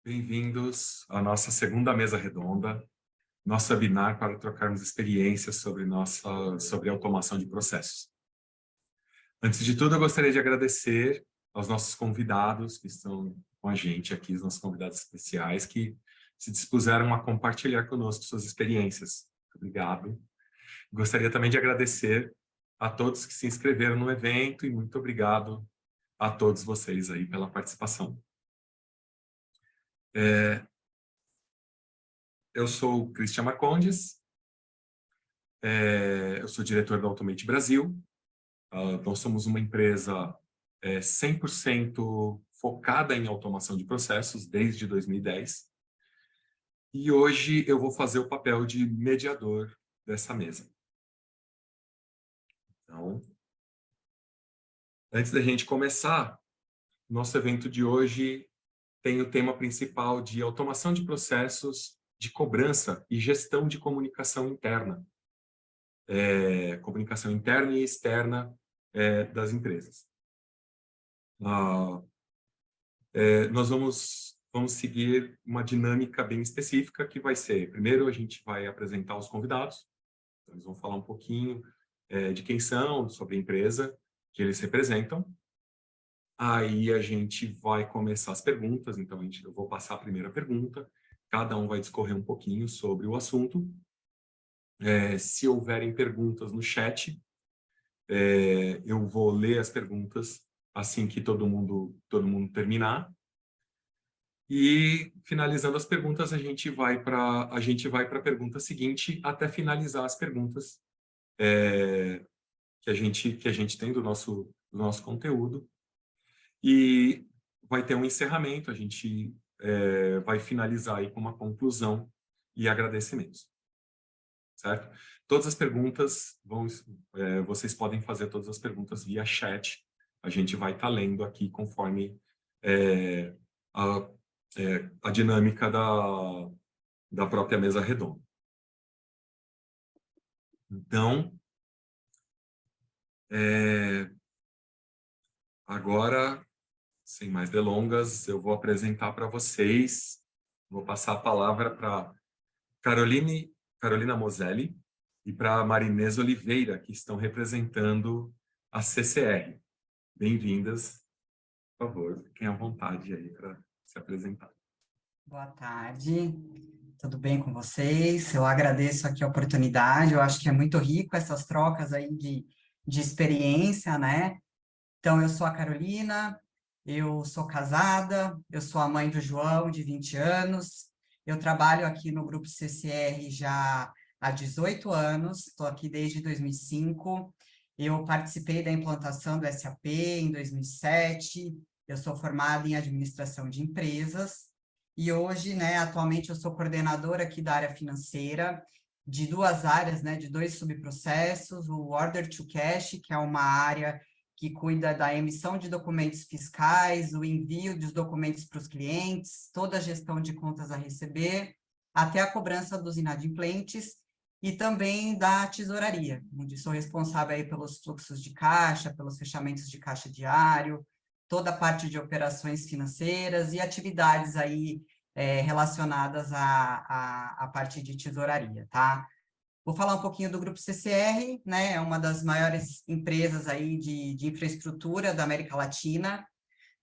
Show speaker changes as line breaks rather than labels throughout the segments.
Bem-vindos à nossa segunda mesa redonda, nosso webinar para trocarmos experiências sobre automação de processos. Antes de tudo, eu gostaria de agradecer aos nossos convidados que estão com a gente aqui, os nossos convidados especiais, que se dispuseram a compartilhar conosco suas experiências. Obrigado. Gostaria também de agradecer a todos que se inscreveram no evento e muito obrigado a todos vocês aí pela participação. Eu sou o Cristian Marcondes, eu sou diretor da Automate Brasil. Nós somos uma empresa 100% focada em automação de processos desde 2010. E hoje eu vou fazer o papel de mediador dessa mesa. Então, antes da gente começar, nosso evento de hoje tem o tema principal de automação de processos de cobrança e gestão de comunicação interna. Comunicação interna e externa das empresas. Nós vamos seguir uma dinâmica bem específica que vai ser, primeiro a gente vai apresentar os convidados, então, eles vão falar um pouquinho de quem são, sobre a empresa que eles representam. Aí a gente vai começar as perguntas, então eu vou passar a primeira pergunta, cada um vai discorrer um pouquinho sobre o assunto. Se houverem perguntas no chat, eu vou ler as perguntas assim que todo mundo terminar. E finalizando as perguntas, a gente vai para a pergunta seguinte até finalizar as perguntas que a gente tem do nosso conteúdo. E vai ter um encerramento, a gente vai finalizar aí com uma conclusão e agradecimentos. Certo? Todas as perguntas vocês podem fazer todas as perguntas via chat. A gente vai estar lendo aqui conforme a dinâmica da própria mesa redonda. Então, agora, sem mais delongas, eu vou apresentar para vocês, vou passar a palavra para Carolina Moselli e para Marinês Oliveira, que estão representando a CCR. Bem-vindas, por favor, fiquem à vontade aí para se apresentar.
Boa tarde, tudo bem com vocês? Eu agradeço aqui a oportunidade, eu acho que é muito rico essas trocas aí de experiência, né? Então, eu sou a Carolina, eu sou casada, eu sou a mãe do João, de 20 anos, eu trabalho aqui no Grupo CCR já há 18 anos, estou aqui desde 2005, eu participei da implantação do SAP em 2007, eu sou formada em administração de empresas, e hoje, né, atualmente eu sou coordenadora aqui da área financeira, de duas áreas, né, de dois subprocessos, o Order to Cash, que é uma área que cuida da emissão de documentos fiscais, o envio dos documentos para os clientes, toda a gestão de contas a receber, até a cobrança dos inadimplentes, e também da tesouraria, onde sou responsável aí pelos fluxos de caixa, pelos fechamentos de caixa diário, toda a parte de operações financeiras e atividades aí relacionadas à parte de tesouraria, tá? Vou falar um pouquinho do Grupo CCR, né? É uma das maiores empresas aí de infraestrutura da América Latina.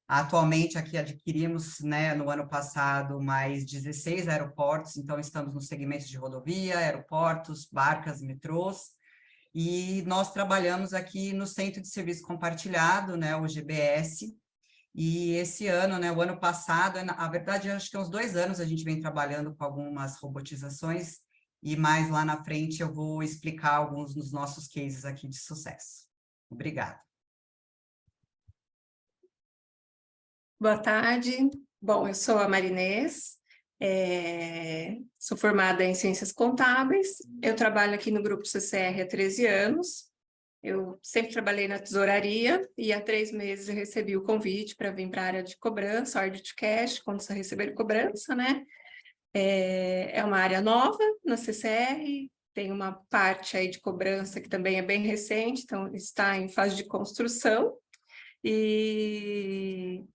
Atualmente, aqui adquirimos, né, no ano passado, mais 16 aeroportos, então estamos no segmento de rodovia, aeroportos, barcas, metrôs, e nós trabalhamos aqui no Centro de Serviço Compartilhado, né, o GBS, e esse ano, né, o ano passado, na verdade, acho que há uns 2 anos a gente vem trabalhando com algumas robotizações, e mais lá na frente eu vou explicar alguns dos nossos cases aqui de sucesso. Obrigada.
Boa tarde. Bom, eu sou a Marinês, sou formada em Ciências Contábeis, eu trabalho aqui no Grupo CCR há 13 anos, eu sempre trabalhei na tesouraria e há 3 meses eu recebi o convite para vir para a área de cobrança, Order to Cash, quando você receber cobrança, né? É uma área nova na CCR, tem uma parte aí de cobrança que também é bem recente, então está em fase de construção, e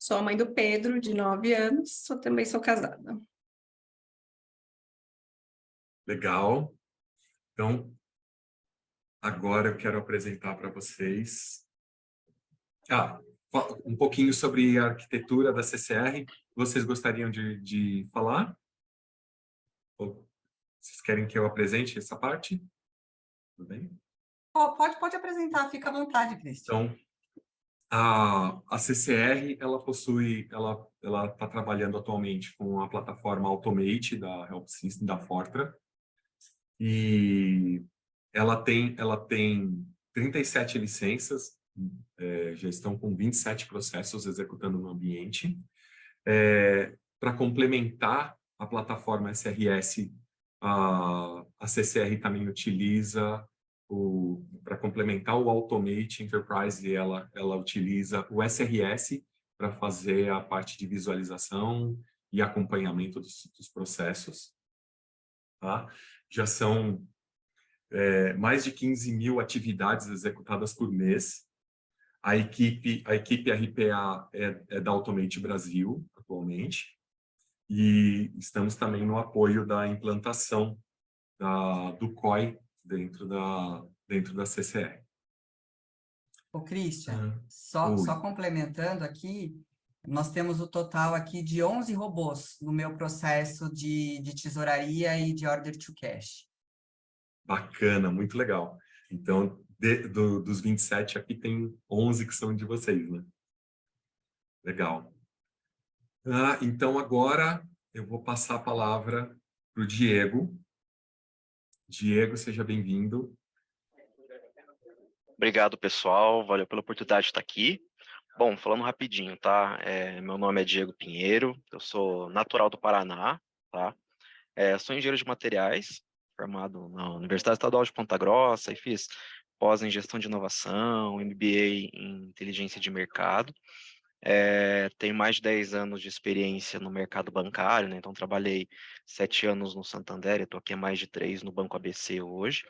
Sou a mãe do Pedro, de 9 anos, também sou casada.
Legal. Então, agora eu quero apresentar para vocês um pouquinho sobre a arquitetura da CCR. Vocês gostariam de falar? Ou vocês querem que eu apresente essa parte? Tudo bem?
Pode apresentar, fica à vontade, Cristian.
Então, a CCR, ela está trabalhando atualmente com a plataforma Automate da Help System, da Fortra, e ela tem 37 licenças, já estão com 27 processos executando no ambiente. Para complementar a plataforma SRS, a CCR também utiliza para complementar o Automate Enterprise, ela utiliza o SRS para fazer a parte de visualização e acompanhamento dos processos. Tá? Já são mais de 15 mil atividades executadas por mês. A equipe RPA é da Automate Brasil, atualmente, e estamos também no apoio da implantação do COI dentro da CCR.
Ô, Christian, só complementando aqui, nós temos o total aqui de 11 robôs no meu processo de tesouraria e de order to cash.
Bacana, muito legal. Então, dos 27, aqui tem 11 que são de vocês, né? Legal. Então, agora eu vou passar a palavra para o Diego. Diego, seja bem-vindo.
Obrigado, pessoal. Valeu pela oportunidade de estar aqui. Bom, falando rapidinho, tá? Meu nome é Diego Pinheiro, eu sou natural do Paraná, tá? Sou engenheiro de materiais, formado na Universidade Estadual de Ponta Grossa e fiz pós em gestão de inovação, MBA em inteligência de mercado. Tenho mais de 10 anos de experiência no mercado bancário, né? Então trabalhei 7 anos no Santander, estou aqui há mais de 3 no Banco ABC hoje.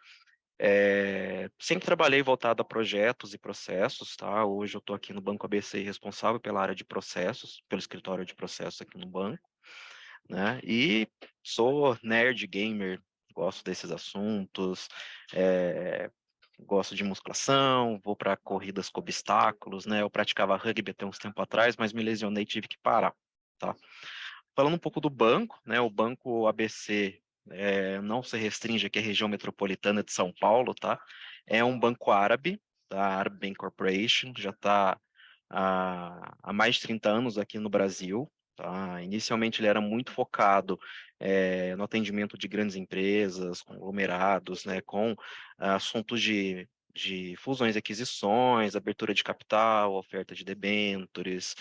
Sempre trabalhei voltado a projetos e processos, tá? Hoje eu estou aqui no Banco ABC responsável pela área de processos, pelo escritório de processos aqui no banco, né? E sou nerd gamer, gosto desses assuntos, gosto de musculação, vou para corridas com obstáculos, né? Eu praticava rugby até uns tempo atrás, mas me lesionei e tive que parar, tá? Falando um pouco do banco, né? O Banco ABC não se restringe aqui à região metropolitana de São Paulo, tá? É um banco árabe, da Arab Bank Corporation, já está há mais de 30 anos aqui no Brasil, tá? Inicialmente ele era muito focado no atendimento de grandes empresas, conglomerados, né? Com assuntos de fusões e aquisições, abertura de capital, oferta de debêntures,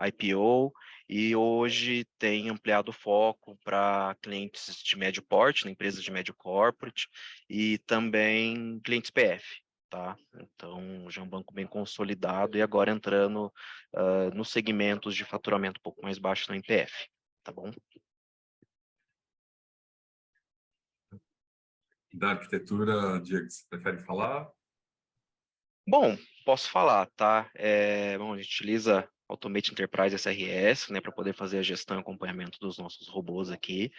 IPO, e hoje tem ampliado o foco para clientes de médio porte, né, empresas de médio corporate, e também clientes PF, tá? Então, já é um banco bem consolidado e agora entrando nos segmentos de faturamento um pouco mais baixo no MPF, tá bom?
Da arquitetura, Diego, você prefere falar?
Bom, posso falar, tá? Bom, a gente utiliza Automate Enterprise SRS, né, para poder fazer a gestão e acompanhamento dos nossos robôs aqui.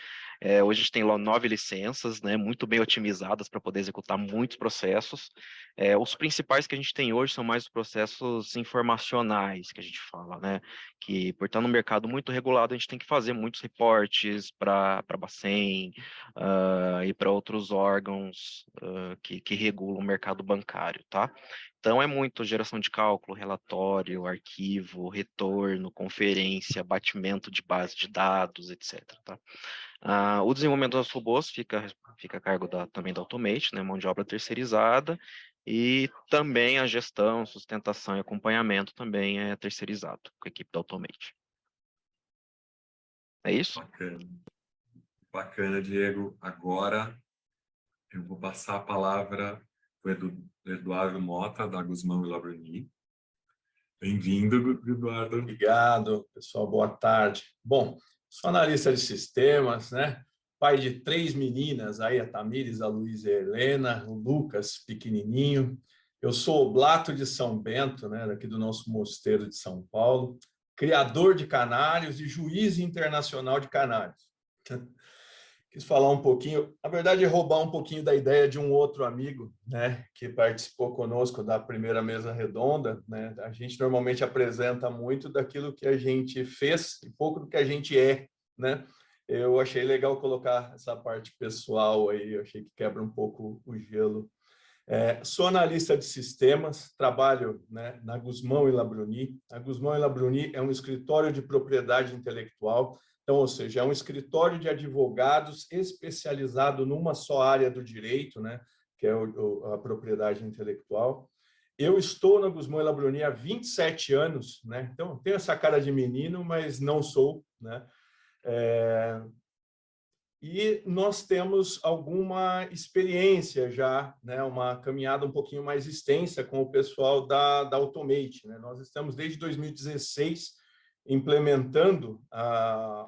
Hoje a gente tem 9 licenças, né, muito bem otimizadas para poder executar muitos processos. Os principais que a gente tem hoje são mais os processos informacionais, que a gente fala, né, que por estar no mercado muito regulado, a gente tem que fazer muitos reportes para a Bacen e para outros órgãos que regulam o mercado bancário, tá? Então, é muito geração de cálculo, relatório, arquivo, retorno, conferência, batimento de base de dados, etc. Tá? O desenvolvimento dos robôs fica a cargo também da Automate, né, mão de obra terceirizada, e também a gestão, sustentação e acompanhamento também é terceirizado com a equipe da Automate. É isso?
Bacana. Bacana, Diego. Agora eu vou passar a palavra para o Eduardo Mota, da Guzmão e Labruni. Bem-vindo, Eduardo.
Obrigado, pessoal. Boa tarde. Bom, sou analista de sistemas, né? Pai de 3 meninas, aí a Tamires, a Luísa e a Helena, o Lucas, pequenininho. Eu sou oblato de São Bento, né, daqui do nosso mosteiro de São Paulo, criador de canários e juiz internacional de canários. Quis falar um pouquinho, na verdade, roubar um pouquinho da ideia de um outro amigo, né, que participou conosco da primeira mesa redonda, né? A gente normalmente apresenta muito daquilo que a gente fez e pouco do que a gente é, né? Eu achei legal colocar essa parte pessoal aí, eu achei que quebra um pouco o gelo. Sou analista de sistemas, trabalho, né, na Guzmão e Labruni. A Guzmão e Labruni é um escritório de propriedade intelectual, então, ou seja, é um escritório de advogados especializado numa só área do direito, né, que é a propriedade intelectual. Eu estou na Guzmão e Labruni há 27 anos, né, então tenho essa cara de menino, mas não sou, né. E nós temos alguma experiência já, né, uma caminhada um pouquinho mais extensa com o pessoal da Automate, né? Nós estamos desde 2016 implementando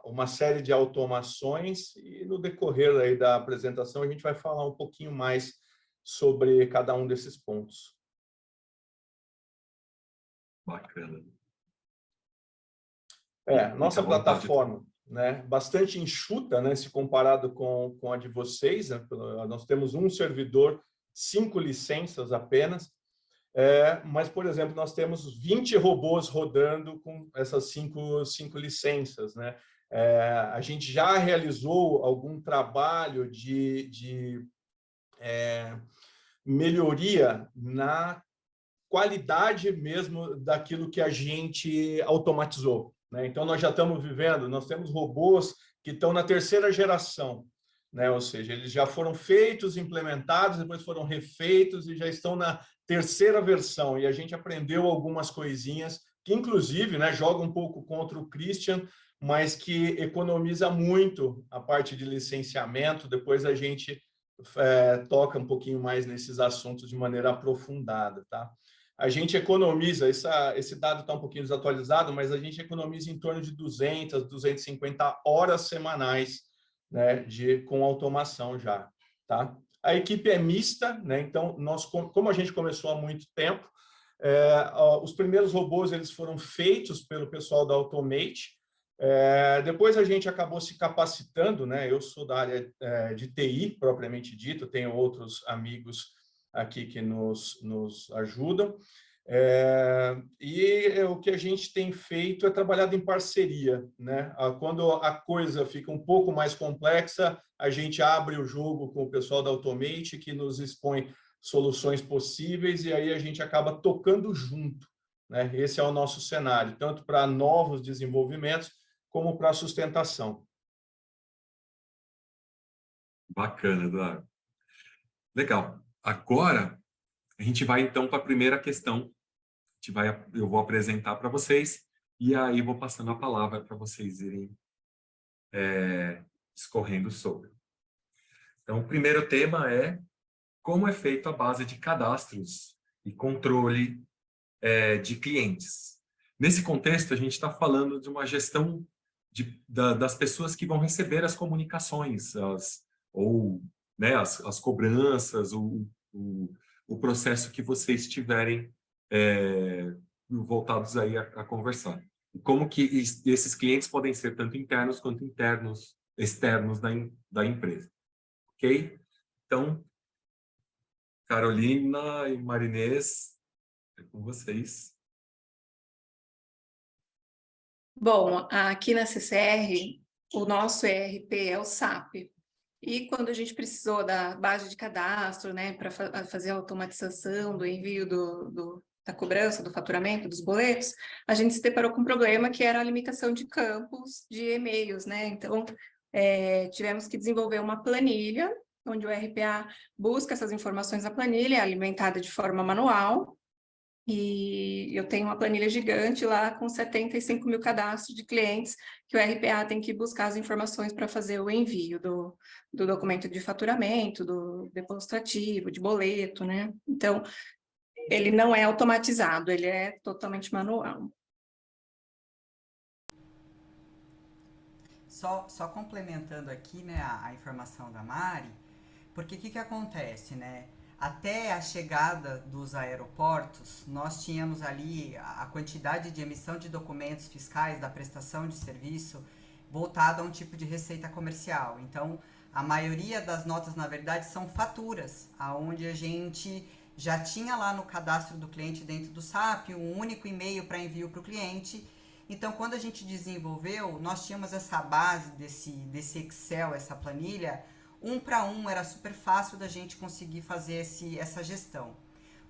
uma série de automações e no decorrer aí da apresentação a gente vai falar um pouquinho mais sobre cada um desses pontos.
Bacana.
Nossa
Fica à vontade.
plataforma, né, bastante enxuta, né, se comparado com a de vocês, né, nós temos um servidor, 5 licenças apenas, mas, por exemplo, nós temos 20 robôs rodando com essas cinco licenças, né? A gente já realizou algum trabalho de melhoria na qualidade mesmo daquilo que a gente automatizou, né? Então, nós já estamos vivendo, nós temos robôs que estão na terceira geração, né? Ou seja, eles já foram feitos, implementados, depois foram refeitos e já estão na terceira versão. E a gente aprendeu algumas coisinhas que, inclusive, né, joga um pouco contra o Christian, mas que economiza muito a parte de licenciamento. Depois a gente toca um pouquinho mais nesses assuntos de maneira aprofundada, tá? A gente economiza, esse dado está um pouquinho desatualizado, mas a gente economiza em torno de 200, 250 horas semanais, né, com automação já, tá? A equipe é mista, né? Então, como a gente começou há muito tempo, os primeiros robôs eles foram feitos pelo pessoal da Automate, depois a gente acabou se capacitando, né? Eu sou da área de TI, propriamente dito, tenho outros amigos aqui que nos ajudam. E o que a gente tem feito é trabalhado em parceria, né? Quando a coisa fica um pouco mais complexa, a gente abre o jogo com o pessoal da Automate, que nos expõe soluções possíveis, e aí a gente acaba tocando junto, né? Esse é o nosso cenário, tanto para novos desenvolvimentos, como para a sustentação.
Bacana, Eduardo. Legal. Agora, a gente vai, então, para a primeira questão. Eu vou apresentar para vocês e aí vou passando a palavra para vocês irem discorrendo sobre. Então, o primeiro tema é como é feita a base de cadastros e controle de clientes. Nesse contexto, a gente está falando de uma gestão das pessoas que vão receber as comunicações, né, as cobranças, o processo que vocês tiverem voltados aí a conversar. E como que esses clientes podem ser tanto internos quanto externos da empresa. Ok? Então, Carolina e Marinês, é com vocês.
Bom, aqui na CCR, o nosso ERP é o SAP. E quando a gente precisou da base de cadastro, né, para fazer a automatização do envio da cobrança, do faturamento, dos boletos, a gente se deparou com um problema que era a limitação de campos de e-mails, né? Então, tivemos que desenvolver uma planilha, onde o RPA busca essas informações na planilha, é alimentada de forma manual, e eu tenho uma planilha gigante lá com 75 mil cadastros de clientes que o RPA tem que buscar as informações para fazer o envio do documento de faturamento, do depósito ativo, de boleto, né? Então, ele não é automatizado, ele é totalmente manual.
Só complementando aqui, né, a informação da Mari, porque o que acontece, né? até a chegada dos aeroportos, nós tínhamos ali a quantidade de emissão de documentos fiscais da prestação de serviço voltada a um tipo de receita comercial. Então, a maioria das notas, na verdade, são faturas, aonde a gente já tinha lá no cadastro do cliente dentro do SAP um único e-mail para envio para o cliente. Então, quando a gente desenvolveu, nós tínhamos essa base desse Excel, essa planilha, um para um, era super fácil da gente conseguir fazer essa gestão.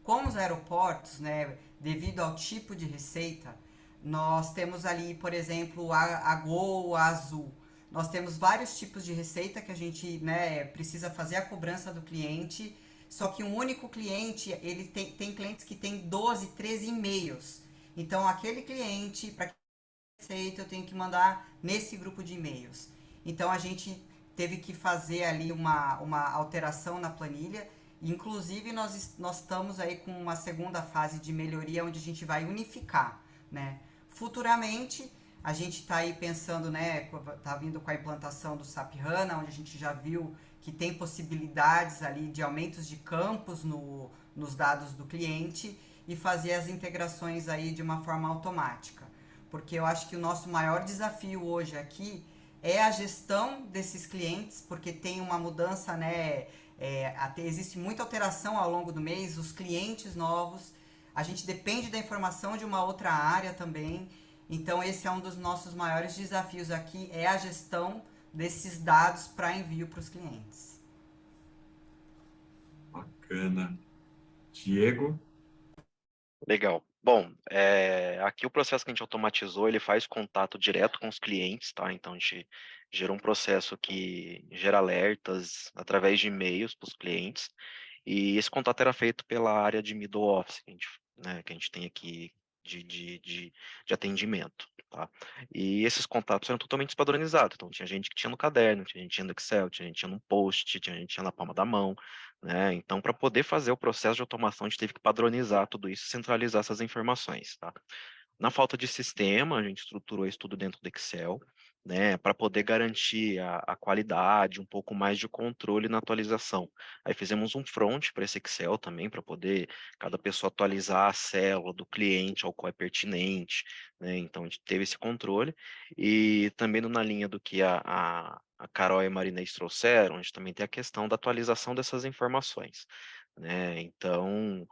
Com os aeroportos, né, devido ao tipo de receita, nós temos ali, por exemplo, a Gol, a Azul. Nós temos vários tipos de receita que a gente, né, precisa fazer a cobrança do cliente, só que um único cliente, ele tem clientes que tem 12, 13 e-mails. Então, aquele cliente, para receita, eu tenho que mandar nesse grupo de e-mails. Então, a gente teve que fazer ali uma alteração na planilha. Inclusive, nós estamos aí com uma segunda fase de melhoria, onde a gente vai unificar, né? Futuramente, a gente está aí pensando, né, está vindo com a implantação do SAP HANA, onde a gente já viu que tem possibilidades ali de aumentos de campos nos dados do cliente e fazer as integrações aí de uma forma automática. Porque eu acho que o nosso maior desafio hoje aqui é a gestão desses clientes, porque tem uma mudança, né, existe muita alteração ao longo do mês, os clientes novos, a gente depende da informação de uma outra área também, então esse é um dos nossos maiores desafios aqui, é a gestão desses dados para envio para os clientes.
Bacana. Diego?
Legal. Bom, aqui o processo que a gente automatizou, ele faz contato direto com os clientes, tá? Então, a gente gerou um processo que gera alertas através de e-mails para os clientes, e esse contato era feito pela área de middle office, que a gente tem aqui de atendimento, tá? E esses contatos eram totalmente padronizados, então tinha gente que tinha no caderno, tinha gente que tinha no Excel, tinha gente que tinha no post, tinha gente que tinha na palma da mão, né? Então, para poder fazer o processo de automação, a gente teve que padronizar tudo isso e centralizar essas informações, tá? Na falta de sistema, a gente estruturou isso tudo dentro do Excel, né, para poder garantir a qualidade, um pouco mais de controle na atualização. Aí fizemos um front para esse Excel também, para poder cada pessoa atualizar a célula do cliente ao qual é pertinente, né? Então a gente teve esse controle, e também na linha do que a Carol e a Marinês trouxeram, a gente também tem a questão da atualização dessas informações, né? Então,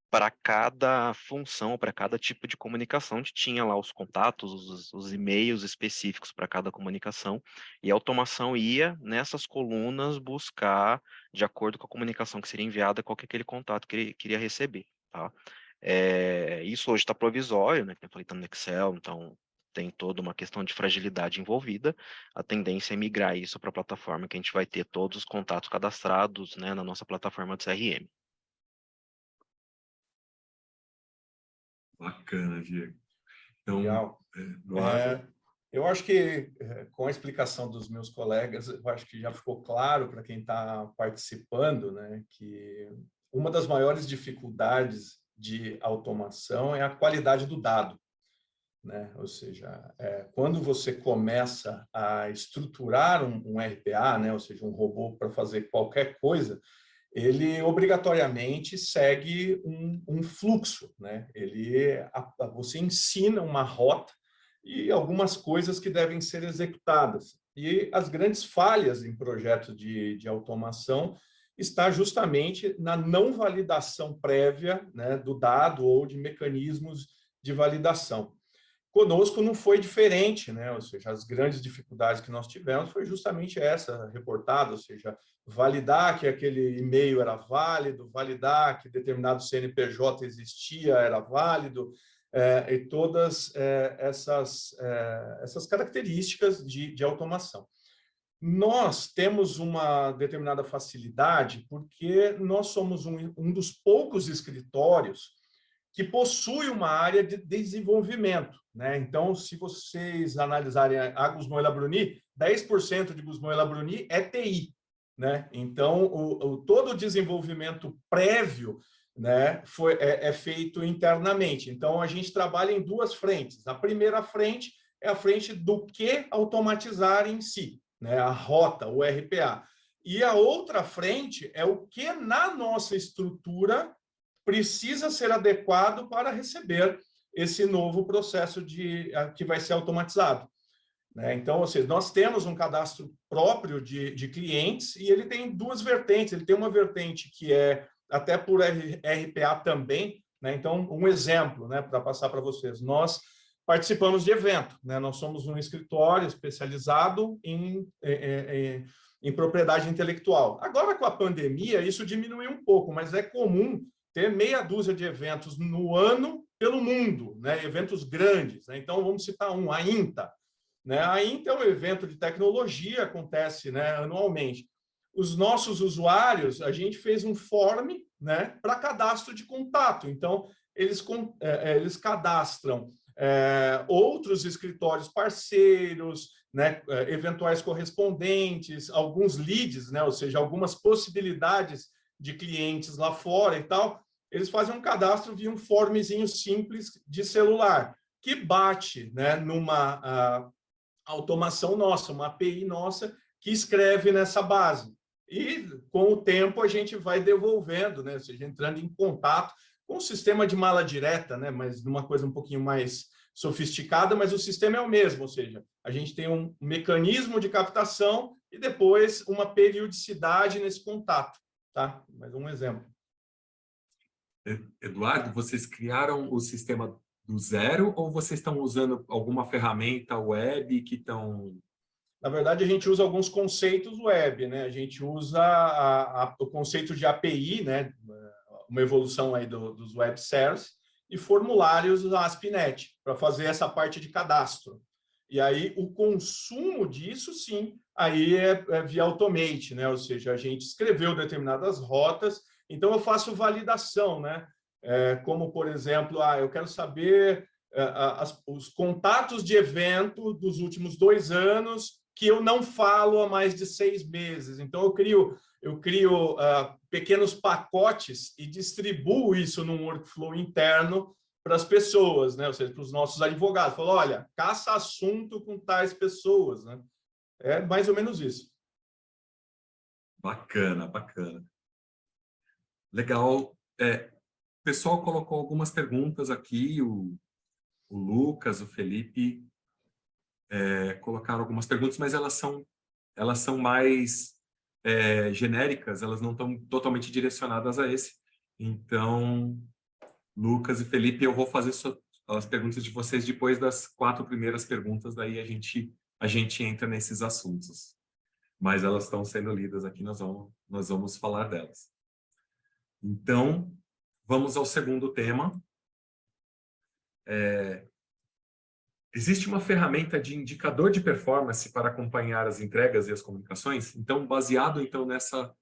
para cada função, para cada tipo de comunicação, a gente tinha lá os contatos, os e-mails específicos para cada comunicação, e a automação ia nessas colunas buscar, de acordo com a comunicação que seria enviada, qual que é aquele contato que ele queria receber, tá? Isso hoje está provisório, né, que eu falei, tá no Excel, então tem toda uma questão de fragilidade envolvida. A tendência é migrar isso para a plataforma, que a gente vai ter todos os contatos cadastrados, né, na nossa plataforma de CRM.
Bacana, Diego. Então,
Legal. Eu acho que, com a explicação dos meus colegas, eu acho que já ficou claro para quem está participando, né, que uma das maiores dificuldades de automação é a qualidade do dado, né? Ou seja, quando você começa a estruturar um RPA, né, ou seja, um robô para fazer qualquer coisa, ele obrigatoriamente segue um fluxo, né? Você ensina uma rota e algumas coisas que devem ser executadas. E as grandes falhas em projetos de automação está justamente na não validação prévia, né, do dado ou de mecanismos de validação. Conosco não foi diferente, né? Ou seja, as grandes dificuldades que nós tivemos foi justamente essa reportada, ou seja, validar que aquele e-mail era válido, validar que determinado CNPJ existia, era válido, e todas essas características de automação. Nós temos uma determinada facilidade porque nós somos um dos poucos escritórios que possui uma área de desenvolvimento, né? Então, se vocês analisarem a Gusmão e Labruni, 10% de Gusmão e Labruni é TI, né? Então, todo o desenvolvimento prévio, né, é feito internamente. Então, a gente trabalha em duas frentes. A primeira frente é a frente do que automatizar em si, né? A rota, o RPA. E a outra frente é o que na nossa estrutura precisa ser adequado para receber esse novo processo que vai ser automatizado. Né? Então, ou seja, nós temos um cadastro próprio de clientes e ele tem duas vertentes. Ele tem uma vertente que é até por RPA também. Né? Então, um exemplo, né, para passar para vocês. Nós participamos de evento. Né? Nós somos um escritório especializado em propriedade intelectual. Agora, com a pandemia, isso diminuiu um pouco, mas é comum ter meia dúzia de eventos no ano pelo mundo, né? Eventos grandes. Né? Então, vamos citar a INTA. Né? A INTA é um evento de tecnologia, acontece, né, anualmente. Os nossos usuários, a gente fez um form, né, para cadastro de contato. Então, eles cadastram outros escritórios parceiros, né, eventuais correspondentes, alguns leads, né, ou seja, algumas possibilidades de clientes lá fora e tal. Eles fazem um cadastro via um formzinho simples de celular, que bate, né, numa automação nossa, uma API nossa, que escreve nessa base. E, com o tempo, a gente vai devolvendo, né? Ou seja, entrando em contato com o sistema de mala direta, né? Mas numa coisa um pouquinho mais sofisticada, mas o sistema é o mesmo, ou seja, a gente tem um mecanismo de captação e depois uma periodicidade nesse contato, tá? Mais um exemplo.
Eduardo, vocês criaram o sistema do zero ou vocês estão usando alguma ferramenta web que estão...
Na verdade, a gente usa alguns conceitos web, né? A gente usa o conceito de API, né? Uma evolução aí dos web services, e formulários ASP.NET para fazer essa parte de cadastro. E aí, o consumo disso, sim, aí é via Automate, né? Ou seja, a gente escreveu determinadas rotas, então eu faço validação, né? Como, por exemplo, eu quero saber os contatos de evento dos últimos 2 anos que eu não falo há mais de 6 meses. Então, eu crio pequenos pacotes e distribuo isso num workflow interno para as pessoas, né? Ou seja, para os nossos advogados. Falo, olha, caça assunto com tais pessoas, né? É mais ou menos isso.
Bacana, bacana. Legal. O pessoal colocou algumas perguntas aqui, o Lucas, o Felipe colocaram algumas perguntas, mas elas são mais genéricas, elas não estão totalmente direcionadas a esse. Então, Lucas e Felipe, eu vou fazer as perguntas de vocês depois das 4 primeiras perguntas, daí a gente entra nesses assuntos. Mas elas estão sendo lidas aqui, nós vamos falar delas. Então, vamos ao segundo tema. Existe uma ferramenta de indicador de performance para acompanhar as entregas e as comunicações? Então, baseado nessa...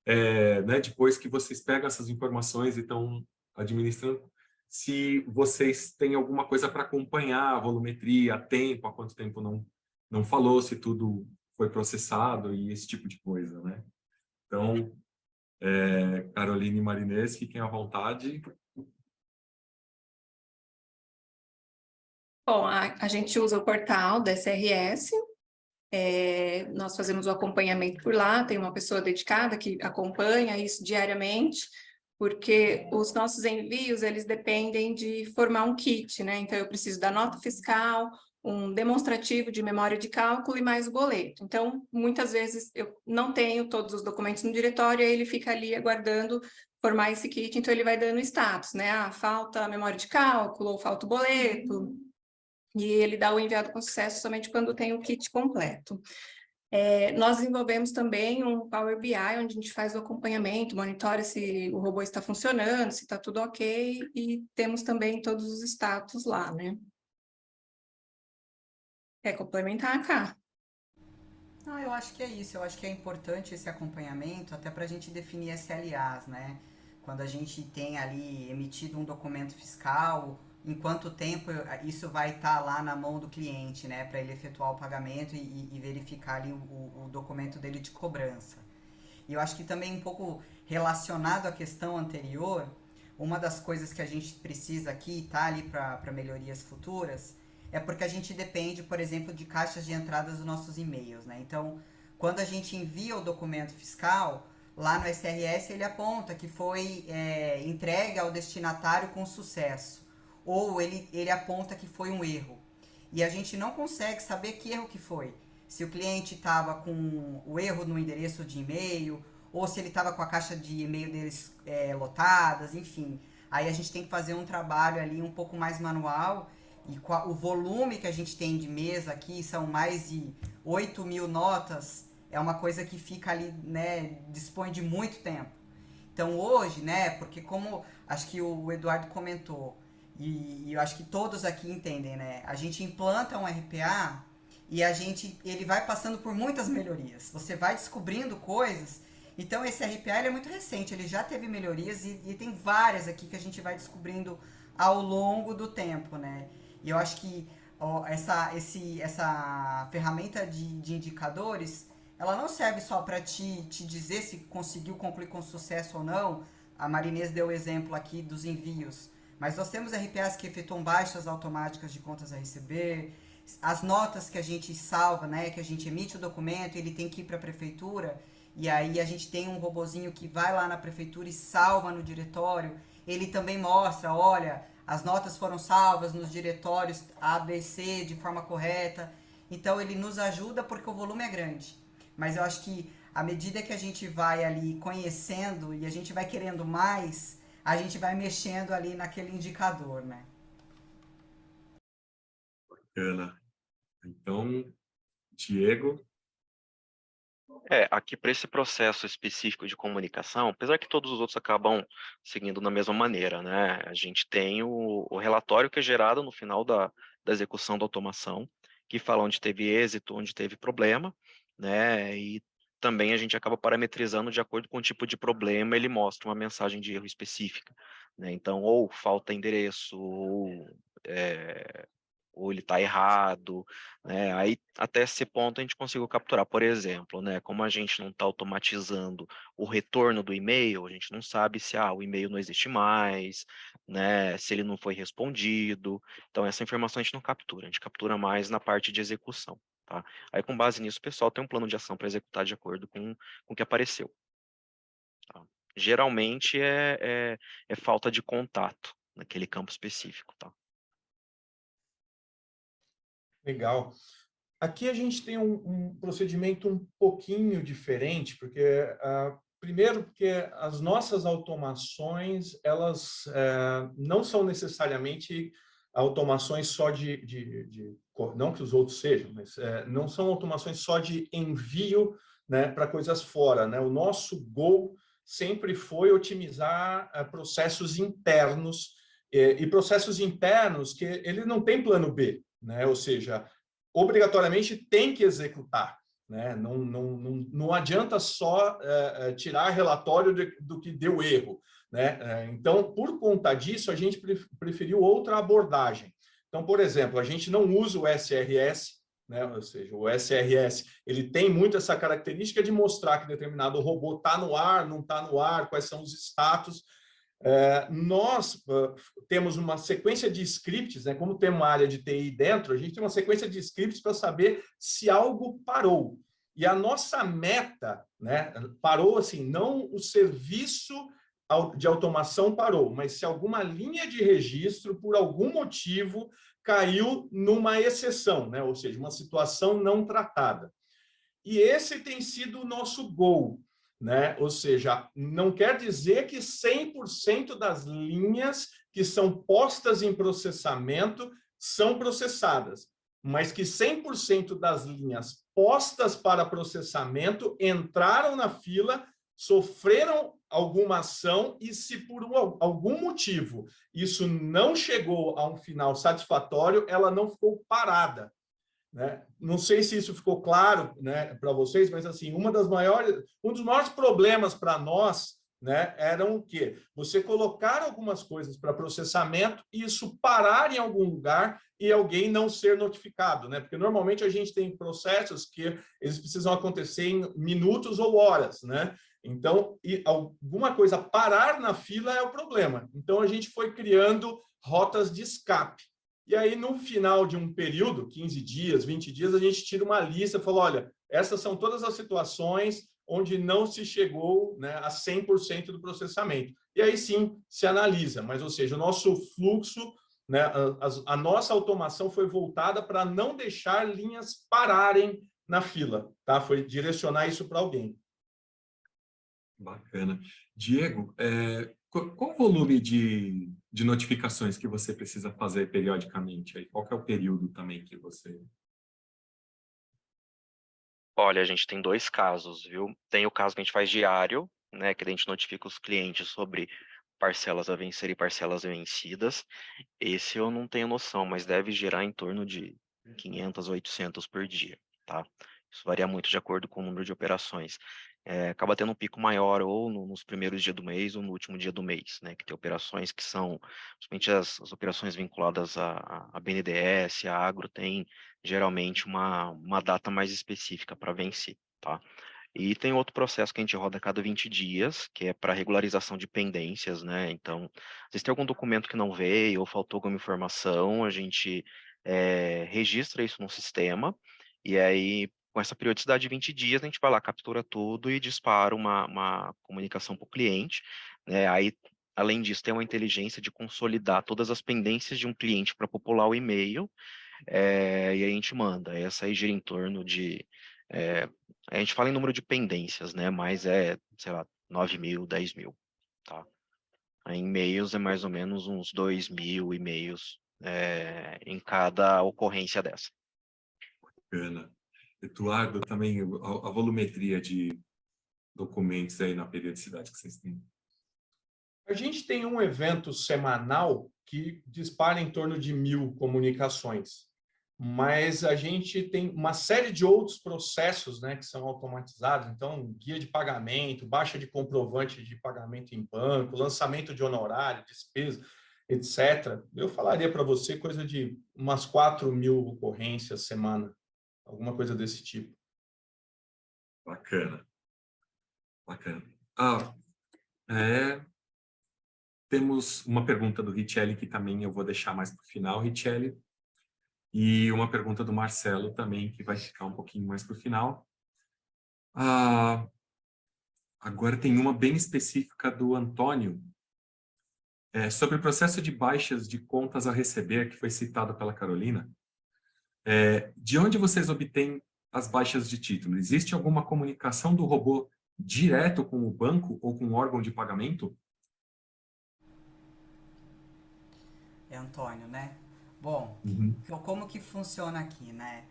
né, depois que vocês pegam essas informações e estão administrando, se vocês têm alguma coisa para acompanhar a volumetria, a tempo, há quanto tempo não falou, se tudo foi processado e esse tipo de coisa, né? Então, Caroline e Marinês, fiquem à vontade.
Bom, a gente usa o portal da SRS, nós fazemos o acompanhamento por lá, tem uma pessoa dedicada que acompanha isso diariamente, porque os nossos envios, eles dependem de formar um kit, né? Então, eu preciso da nota fiscal, um demonstrativo de memória de cálculo e mais o boleto. Então, muitas vezes eu não tenho todos os documentos no diretório, aí ele fica ali aguardando formar esse kit, então ele vai dando status, né? Falta a memória de cálculo, ou falta o boleto, e ele dá o enviado com sucesso somente quando tem o kit completo. Nós desenvolvemos também um Power BI, onde a gente faz o acompanhamento, monitora se o robô está funcionando, se está tudo ok, e temos também todos os status lá, né? Quer complementar, Cá?
Não, eu acho que é isso. Eu acho que é importante esse acompanhamento até para a gente definir SLAs, né? Quando a gente tem ali emitido um documento fiscal, em quanto tempo isso vai estar lá na mão do cliente, né? Para ele efetuar o pagamento e verificar ali o documento dele de cobrança. E eu acho que também um pouco relacionado à questão anterior, uma das coisas que a gente precisa aqui, tá ali para melhorias futuras, é porque a gente depende, por exemplo, de caixas de entradas dos nossos e-mails, né? Então, quando a gente envia o documento fiscal, lá no SRS ele aponta que foi entregue ao destinatário com sucesso, ou ele aponta que foi um erro. E a gente não consegue saber que erro que foi. Se o cliente estava com o erro no endereço de e-mail, ou se ele estava com a caixa de e-mail deles lotadas, enfim. Aí a gente tem que fazer um trabalho ali um pouco mais manual, e o volume que a gente tem de mesa aqui, são mais de 8.000 notas, é uma coisa que fica ali, né, dispõe de muito tempo. Então hoje, né, porque como acho que o Eduardo comentou, e eu acho que todos aqui entendem, né, a gente implanta um RPA e ele vai passando por muitas melhorias. Você vai descobrindo coisas. Então esse RPA ele é muito recente, ele já teve melhorias e tem várias aqui que a gente vai descobrindo ao longo do tempo, né? E eu acho que essa ferramenta de indicadores, ela não serve só para te dizer se conseguiu concluir com sucesso ou não. A Marinês deu o exemplo aqui dos envios, mas nós temos RPAs que efetuam baixas automáticas de contas a receber, as notas que a gente salva, né, que a gente emite o documento, ele tem que ir para a prefeitura, e aí a gente tem um robozinho que vai lá na prefeitura e salva no diretório. Ele também mostra, olha, as notas foram salvas nos diretórios A, B, C de forma correta. Então ele nos ajuda porque o volume é grande. Mas eu acho que à medida que a gente vai ali conhecendo e a gente vai querendo mais, a gente vai mexendo ali naquele indicador, né?
Bacana. Então, Diego.
Aqui para esse processo específico de comunicação, apesar que todos os outros acabam seguindo da mesma maneira, né? A gente tem o relatório que é gerado no final da execução da automação, que fala onde teve êxito, onde teve problema, né? E também a gente acaba parametrizando de acordo com o tipo de problema, ele mostra uma mensagem de erro específica, né? Então, ou falta endereço, ou ele está errado, né? Aí até esse ponto a gente conseguiu capturar, por exemplo, né? Como a gente não está automatizando o retorno do e-mail, a gente não sabe se o e-mail não existe mais, né? Se ele não foi respondido. Então essa informação a gente não captura, a gente captura mais na parte de execução, tá? Aí com base nisso o pessoal tem um plano de ação para executar de acordo com o que apareceu. Tá? Geralmente é falta de contato naquele campo específico, tá?
Legal. Aqui a gente tem um procedimento um pouquinho diferente, porque, primeiro, porque as nossas automações, elas não são necessariamente automações só não que os outros sejam, mas não são automações só de envio, né, para coisas fora, né? O nosso goal sempre foi otimizar processos internos, e processos internos que ele não tem plano B, né? Ou seja, obrigatoriamente tem que executar, né? Não adianta só tirar relatório do que deu erro, né? Então, por conta disso, a gente preferiu outra abordagem. Então, por exemplo, a gente não usa o SRS, né? Ou seja, o SRS ele tem muito essa característica de mostrar que determinado robô está no ar, não está no ar, quais são os status. Nós temos uma sequência de scripts, né? Como tem uma área de TI dentro, a gente tem uma sequência de scripts para saber se algo parou. E a nossa meta, né, parou assim, não o serviço de automação parou, mas se alguma linha de registro, por algum motivo, caiu numa exceção, né? Ou seja, uma situação não tratada. E esse tem sido o nosso goal, né? Ou seja, não quer dizer que 100% das linhas que são postas em processamento são processadas, mas que 100% das linhas postas para processamento entraram na fila, sofreram alguma ação e se por algum motivo isso não chegou a um final satisfatório, ela não ficou parada, né? Não sei se isso ficou claro, né, para vocês, mas assim, um dos maiores problemas para nós, né, eram o quê? Você colocar algumas coisas para processamento e isso parar em algum lugar e alguém não ser notificado, né? Porque normalmente a gente tem processos que eles precisam acontecer em minutos ou horas, né? Então, alguma coisa parar na fila é o problema. Então, a gente foi criando rotas de escape. E aí, no final de um período, 15 dias, 20 dias, a gente tira uma lista e fala, olha, Essas são todas as situações onde não se chegou, né, a 100% do processamento. E aí sim se analisa, mas, ou seja, o nosso fluxo, né, a nossa automação foi voltada para não deixar linhas pararem na fila, tá? Foi direcionar isso para alguém.
Bacana. Diego, qual o volume de notificações que você precisa fazer periodicamente? Aí? Qual que é o período também que você...
Olha, a gente tem 2 casos, viu? Tem o caso que a gente faz diário, né, que a gente notifica os clientes sobre parcelas a vencer e parcelas vencidas. Esse eu não tenho noção, mas deve gerar em torno de 500, 800 por dia, tá? Isso varia muito de acordo com o número de operações. Acaba tendo um pico maior ou nos primeiros dias do mês ou no último dia do mês, né? Que tem operações que são, principalmente as operações vinculadas a BNDES, a agro, tem geralmente uma data mais específica para vencer, tá? E tem outro processo que a gente roda a cada 20 dias, que é para regularização de pendências, né? Então, às vezes tem algum documento que não veio ou faltou alguma informação, a gente registra isso no sistema, e aí, com essa periodicidade de 20 dias, a gente vai lá, captura tudo e dispara uma comunicação para o cliente, né? Aí, além disso, tem uma inteligência de consolidar todas as pendências de um cliente para popular o e-mail, e aí a gente manda. Essa aí gira em torno de... a gente fala em número de pendências, né? Mas sei lá, 9.000, 10.000, tá? Em e-mails é mais ou menos uns 2.000 e-mails em cada ocorrência dessa.
Bacana. Eduardo, também a volumetria de documentos aí na periodicidade que vocês têm.
A gente tem um evento semanal que dispara em torno de 1.000 comunicações, mas a gente tem uma série de outros processos, né, que são automatizados. Então, guia de pagamento, baixa de comprovante de pagamento em banco, lançamento de honorário, despesa, etc. Eu falaria para você coisa de umas 4.000 ocorrências semana, alguma coisa desse tipo.
Bacana. Bacana. Temos uma pergunta do Richelli, que também eu vou deixar mais para o final, Richelli. E uma pergunta do Marcelo também, que vai ficar um pouquinho mais para o final. Agora tem uma bem específica do Antônio, sobre o processo de baixas de contas a receber, que foi citado pela Carolina. De onde vocês obtêm as baixas de título? Existe alguma comunicação do robô direto com o banco ou com o órgão de pagamento?
Antônio, né? Bom, como que funciona aqui, né?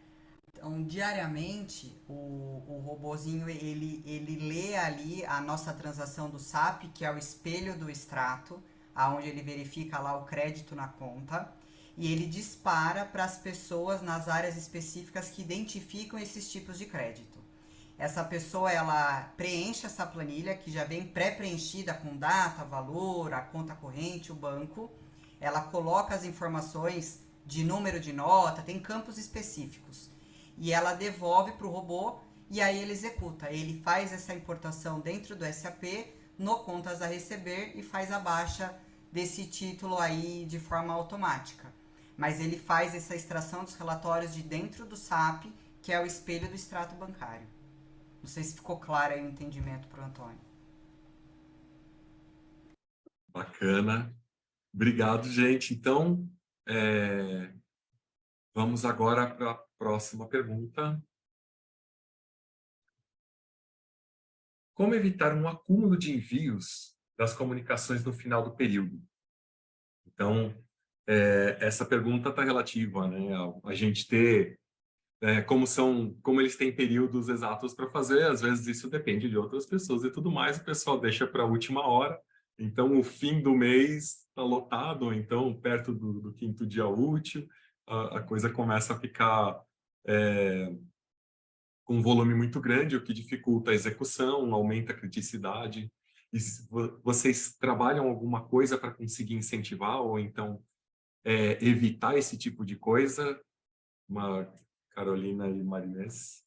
Então, diariamente, o robozinho, ele lê ali a nossa transação do SAP, que é o espelho do extrato, aonde ele verifica lá o crédito na conta, e ele dispara para as pessoas nas áreas específicas que identificam esses tipos de crédito. Essa pessoa, ela preenche essa planilha, que já vem pré-preenchida com data, valor, a conta corrente, o banco. Ela coloca as informações de número de nota, tem campos específicos. E ela devolve para o robô e aí ele executa. Ele faz essa importação dentro do SAP, no contas a receber, e faz a baixa desse título aí de forma automática. Mas ele faz essa extração dos relatórios de dentro do SAP, que é o espelho do extrato bancário. Não sei se ficou claro aí o entendimento para o Antônio.
Bacana. Obrigado, gente. Então, vamos agora para a próxima pergunta. Como evitar um acúmulo de envios das comunicações no final do período? Então, essa pergunta está relativa, né, a gente ter, como eles têm períodos exatos para fazer, às vezes isso depende de outras pessoas e tudo mais, o pessoal deixa para a última hora. Então, o fim do mês está lotado, então, perto do quinto dia útil, a coisa começa a ficar com um volume muito grande, o que dificulta a execução, aumenta a criticidade. E vocês trabalham alguma coisa para conseguir incentivar ou então evitar esse tipo de coisa? Carolina e Marinês.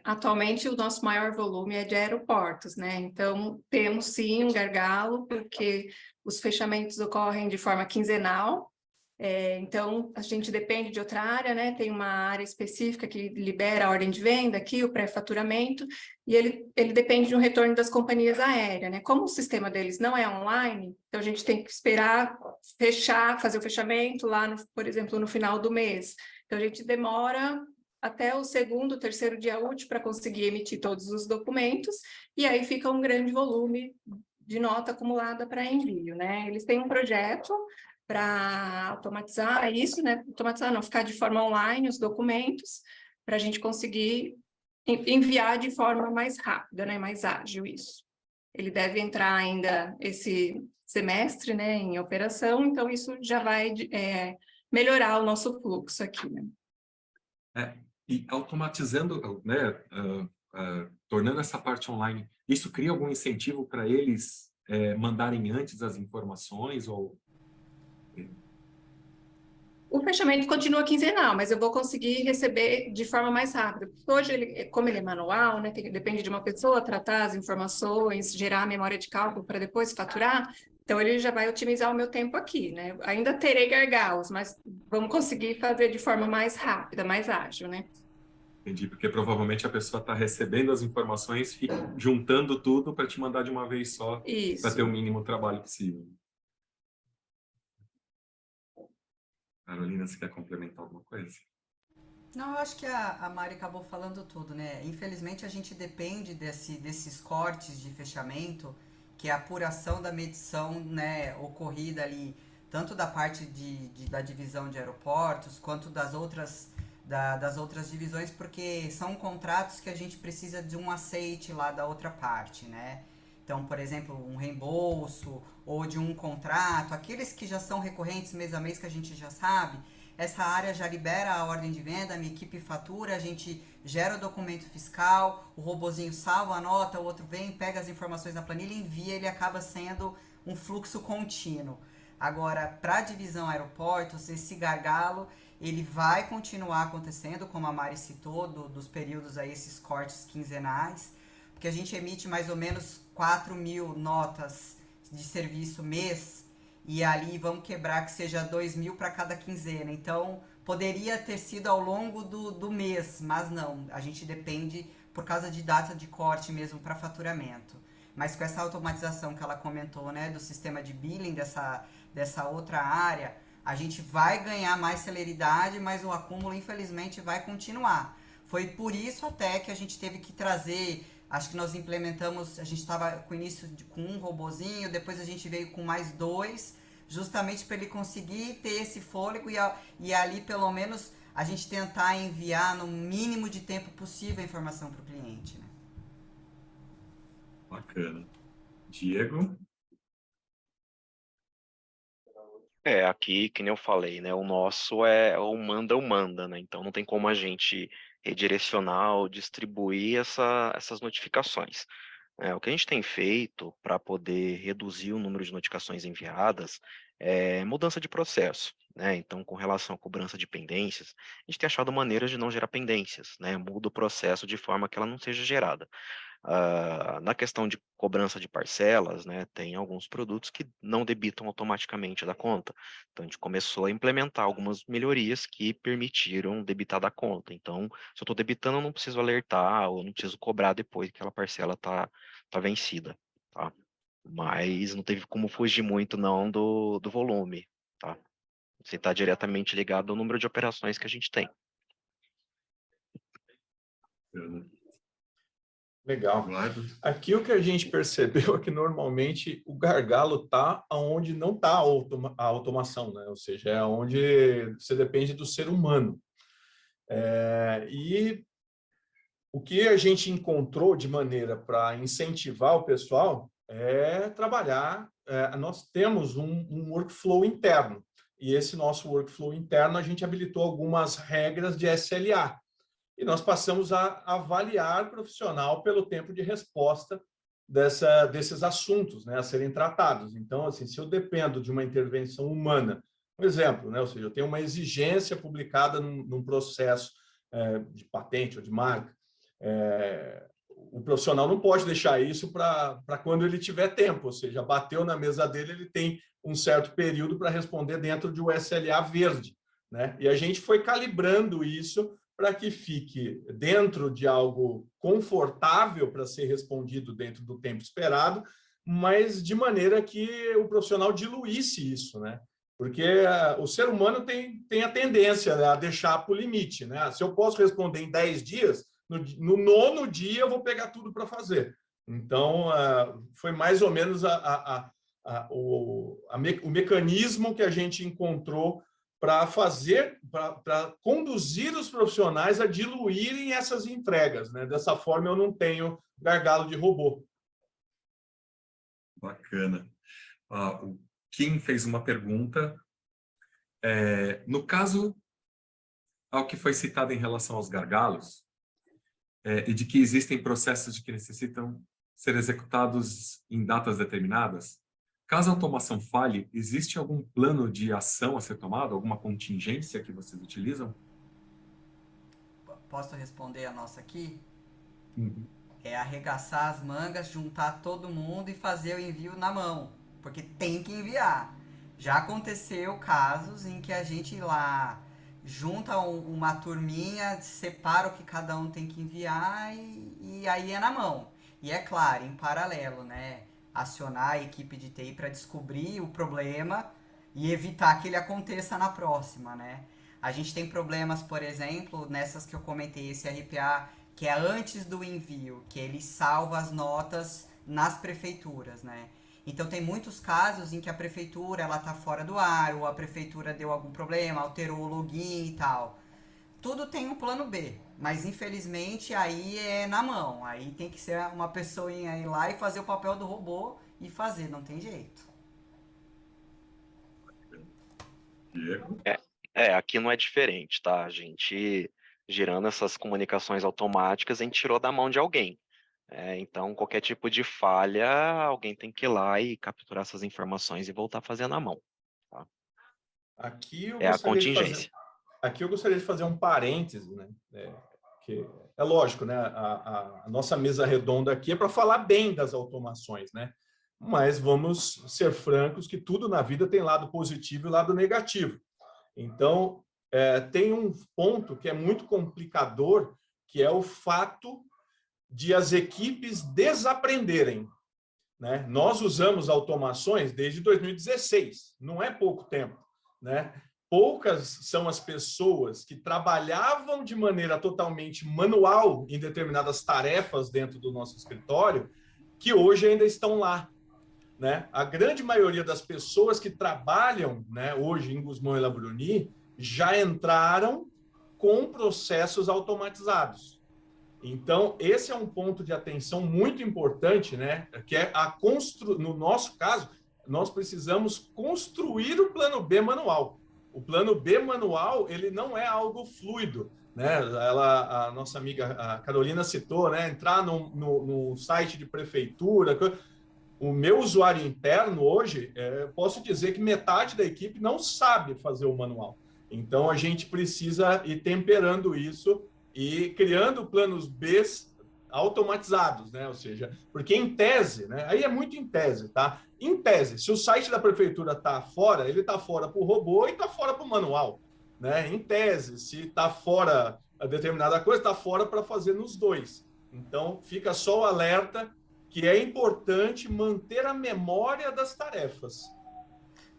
Atualmente o nosso maior volume é de aeroportos, né? Então, temos sim um gargalo, porque os fechamentos ocorrem de forma quinzenal, Então, a gente depende de outra área, né? Tem uma área específica que libera a ordem de venda aqui, o pré-faturamento, e ele depende de um retorno das companhias aéreas, né? Como o sistema deles não é online, então a gente tem que esperar fazer o fechamento lá, por exemplo, no final do mês. Então, a gente demora até o segundo, terceiro dia útil para conseguir emitir todos os documentos, e aí fica um grande volume de nota acumulada para envio, né? Eles têm um projeto para automatizar isso, né? Automatizar não, ficar de forma online os documentos, para a gente conseguir enviar de forma mais rápida, né? Mais ágil isso. Ele deve entrar ainda esse semestre, né? Em operação, então isso já vai melhorar o nosso fluxo aqui, né?
E automatizando, né? Tornando essa parte online, isso cria algum incentivo para eles mandarem antes as informações ou...
O fechamento continua quinzenal, mas eu vou conseguir receber de forma mais rápida. Hoje, como ele é manual, né, depende de uma pessoa tratar as informações, gerar a memória de cálculo para depois faturar, então ele já vai otimizar o meu tempo aqui, né? Ainda terei gargalos, mas vamos conseguir fazer de forma mais rápida, mais ágil, né?
Entendi, porque provavelmente a pessoa está recebendo as informações, fica juntando tudo para te mandar de uma vez só, para ter o mínimo trabalho possível. Carolina, você quer complementar alguma coisa?
Não, eu acho que a Mari acabou falando tudo, né? Infelizmente, a gente depende desses cortes de fechamento, que é a apuração da medição, né, ocorrida ali, tanto da parte da divisão de aeroportos, quanto das outras divisões, porque são contratos que a gente precisa de um aceite lá da outra parte, né? Então, por exemplo, um reembolso ou de um contrato, aqueles que já são recorrentes mês a mês, que a gente já sabe, essa área já libera a ordem de venda, a minha equipe fatura, a gente gera o documento fiscal, o robozinho salva a nota, o outro vem, pega as informações na planilha e envia, ele acaba sendo um fluxo contínuo. Agora, para a divisão aeroportos, esse gargalo, ele vai continuar acontecendo, como a Mari citou, dos períodos aí, esses cortes quinzenais, porque a gente emite mais ou menos 4.000 notas de serviço mês, e ali vamos quebrar que seja 2.000 para cada quinzena. Então, poderia ter sido ao longo do mês, mas não. A gente depende por causa de data de corte mesmo para faturamento. Mas com essa automatização que ela comentou, né, do sistema de billing dessa outra área, a gente vai ganhar mais celeridade, mas o acúmulo, infelizmente, vai continuar. Foi por isso até que a gente teve que trazer... Acho que nós implementamos, a gente estava com o início com um robozinho, depois a gente veio com mais 2, justamente para ele conseguir ter esse fôlego e ali, pelo menos, a gente tentar enviar no mínimo de tempo possível a informação para o cliente, né?
Bacana. Diego?
Aqui, que nem eu falei, né? O nosso é o manda, né? Então não tem como a gente redirecionar ou distribuir essas notificações. O que a gente tem feito para poder reduzir o número de notificações enviadas é mudança de processo, né? Então, com relação à cobrança de pendências, a gente tem achado maneiras de não gerar pendências, né? Muda o processo de forma que ela não seja gerada. Na questão de cobrança de parcelas, né, tem alguns produtos que não debitam automaticamente da conta. Então, a gente começou a implementar algumas melhorias que permitiram debitar da conta. Então, se eu estou debitando, eu não preciso alertar ou não preciso cobrar depois que aquela parcela tá vencida, tá? Mas não teve como fugir muito, não, do volume, tá? Você está diretamente ligado ao número de operações que a gente tem.
Legal. Aqui o que a gente percebeu é que normalmente o gargalo está onde não está a automação, né? Ou seja, é onde você depende do ser humano. E o que a gente encontrou de maneira para incentivar o pessoal é trabalhar. Nós temos um workflow interno, e esse nosso workflow interno a gente habilitou algumas regras de SLA. E nós passamos a avaliar profissional pelo tempo de resposta desses assuntos, né, a serem tratados. Então, assim, se eu dependo de uma intervenção humana, um exemplo, né, ou seja, eu tenho uma exigência publicada num processo de patente ou de marca, o profissional não pode deixar isso para quando ele tiver tempo, ou seja, bateu na mesa dele, ele tem um certo período para responder dentro de um SLA verde, né? E a gente foi calibrando isso para que fique dentro de algo confortável para ser respondido dentro do tempo esperado, mas de maneira que o profissional diluísse isso, né? Porque o ser humano tem a tendência, né, a deixar para o limite, né? Se eu posso responder em 10 dias, no 9º dia eu vou pegar tudo para fazer. Então, foi mais ou menos o mecanismo que a gente encontrou para conduzir os profissionais a diluírem essas entregas, né? Dessa forma, eu não tenho gargalo de robô.
Bacana. O Kim fez uma pergunta. No caso, ao que foi citado em relação aos gargalos, e de que existem processos de que necessitam ser executados em datas determinadas, caso a automação falhe, existe algum plano de ação a ser tomado? Alguma contingência que vocês utilizam?
Posso responder a nossa aqui?
Uhum.
É arregaçar as mangas, juntar todo mundo e fazer o envio na mão, porque tem que enviar. Já aconteceu casos em que a gente lá junta uma turminha, separa o que cada um tem que enviar e aí é na mão. E é claro, em paralelo, né? Acionar a equipe de TI para descobrir o problema e evitar que ele aconteça na próxima, né? A gente tem problemas, por exemplo, nessas que eu comentei, esse RPA, que é antes do envio, que ele salva as notas nas prefeituras, né? Então tem muitos casos em que a prefeitura ela tá fora do ar, ou a prefeitura deu algum problema, alterou o login e tal. Tudo tem um plano B, mas infelizmente aí é na mão. Aí tem que ser uma pessoinha ir lá e fazer o papel do robô e fazer, não tem jeito.
Diego?
Aqui não é diferente, tá? A gente, gerando essas comunicações automáticas, a gente tirou da mão de alguém. Então, qualquer tipo de falha, alguém tem que ir lá e capturar essas informações e voltar a fazer na mão. Tá?
Aqui eu
É a
gostaria
contingência.
de fazer um parêntese, né? Que é lógico, né? A nossa mesa redonda aqui é para falar bem das automações, né? Mas vamos ser francos que tudo na vida tem lado positivo e lado negativo. Então, tem um ponto que é muito complicador, que é o fato de as equipes desaprenderem, né? Nós usamos automações desde 2016, não é pouco tempo, né? Poucas são as pessoas que trabalhavam de maneira totalmente manual em determinadas tarefas dentro do nosso escritório, que hoje ainda estão lá, né? A grande maioria das pessoas que trabalham, né, hoje em Gusmão e Labruni já entraram com processos automatizados. Então, esse é um ponto de atenção muito importante, né? Que é no nosso caso, nós precisamos construir o plano B manual. O plano B manual, ele não é algo fluido, né? A nossa amiga a Carolina citou, né? Entrar no site de prefeitura. O meu usuário interno hoje, posso dizer que metade da equipe não sabe fazer o manual. Então, a gente precisa ir temperando isso e criando planos B automatizados, né? Ou seja, porque em tese, né? Aí é muito em tese, tá? Em tese, se o site da prefeitura está fora, ele está fora para o robô e está fora para o manual, né? Em tese, se está fora a determinada coisa, está fora para fazer nos dois. Então, fica só o alerta que é importante manter a memória das tarefas.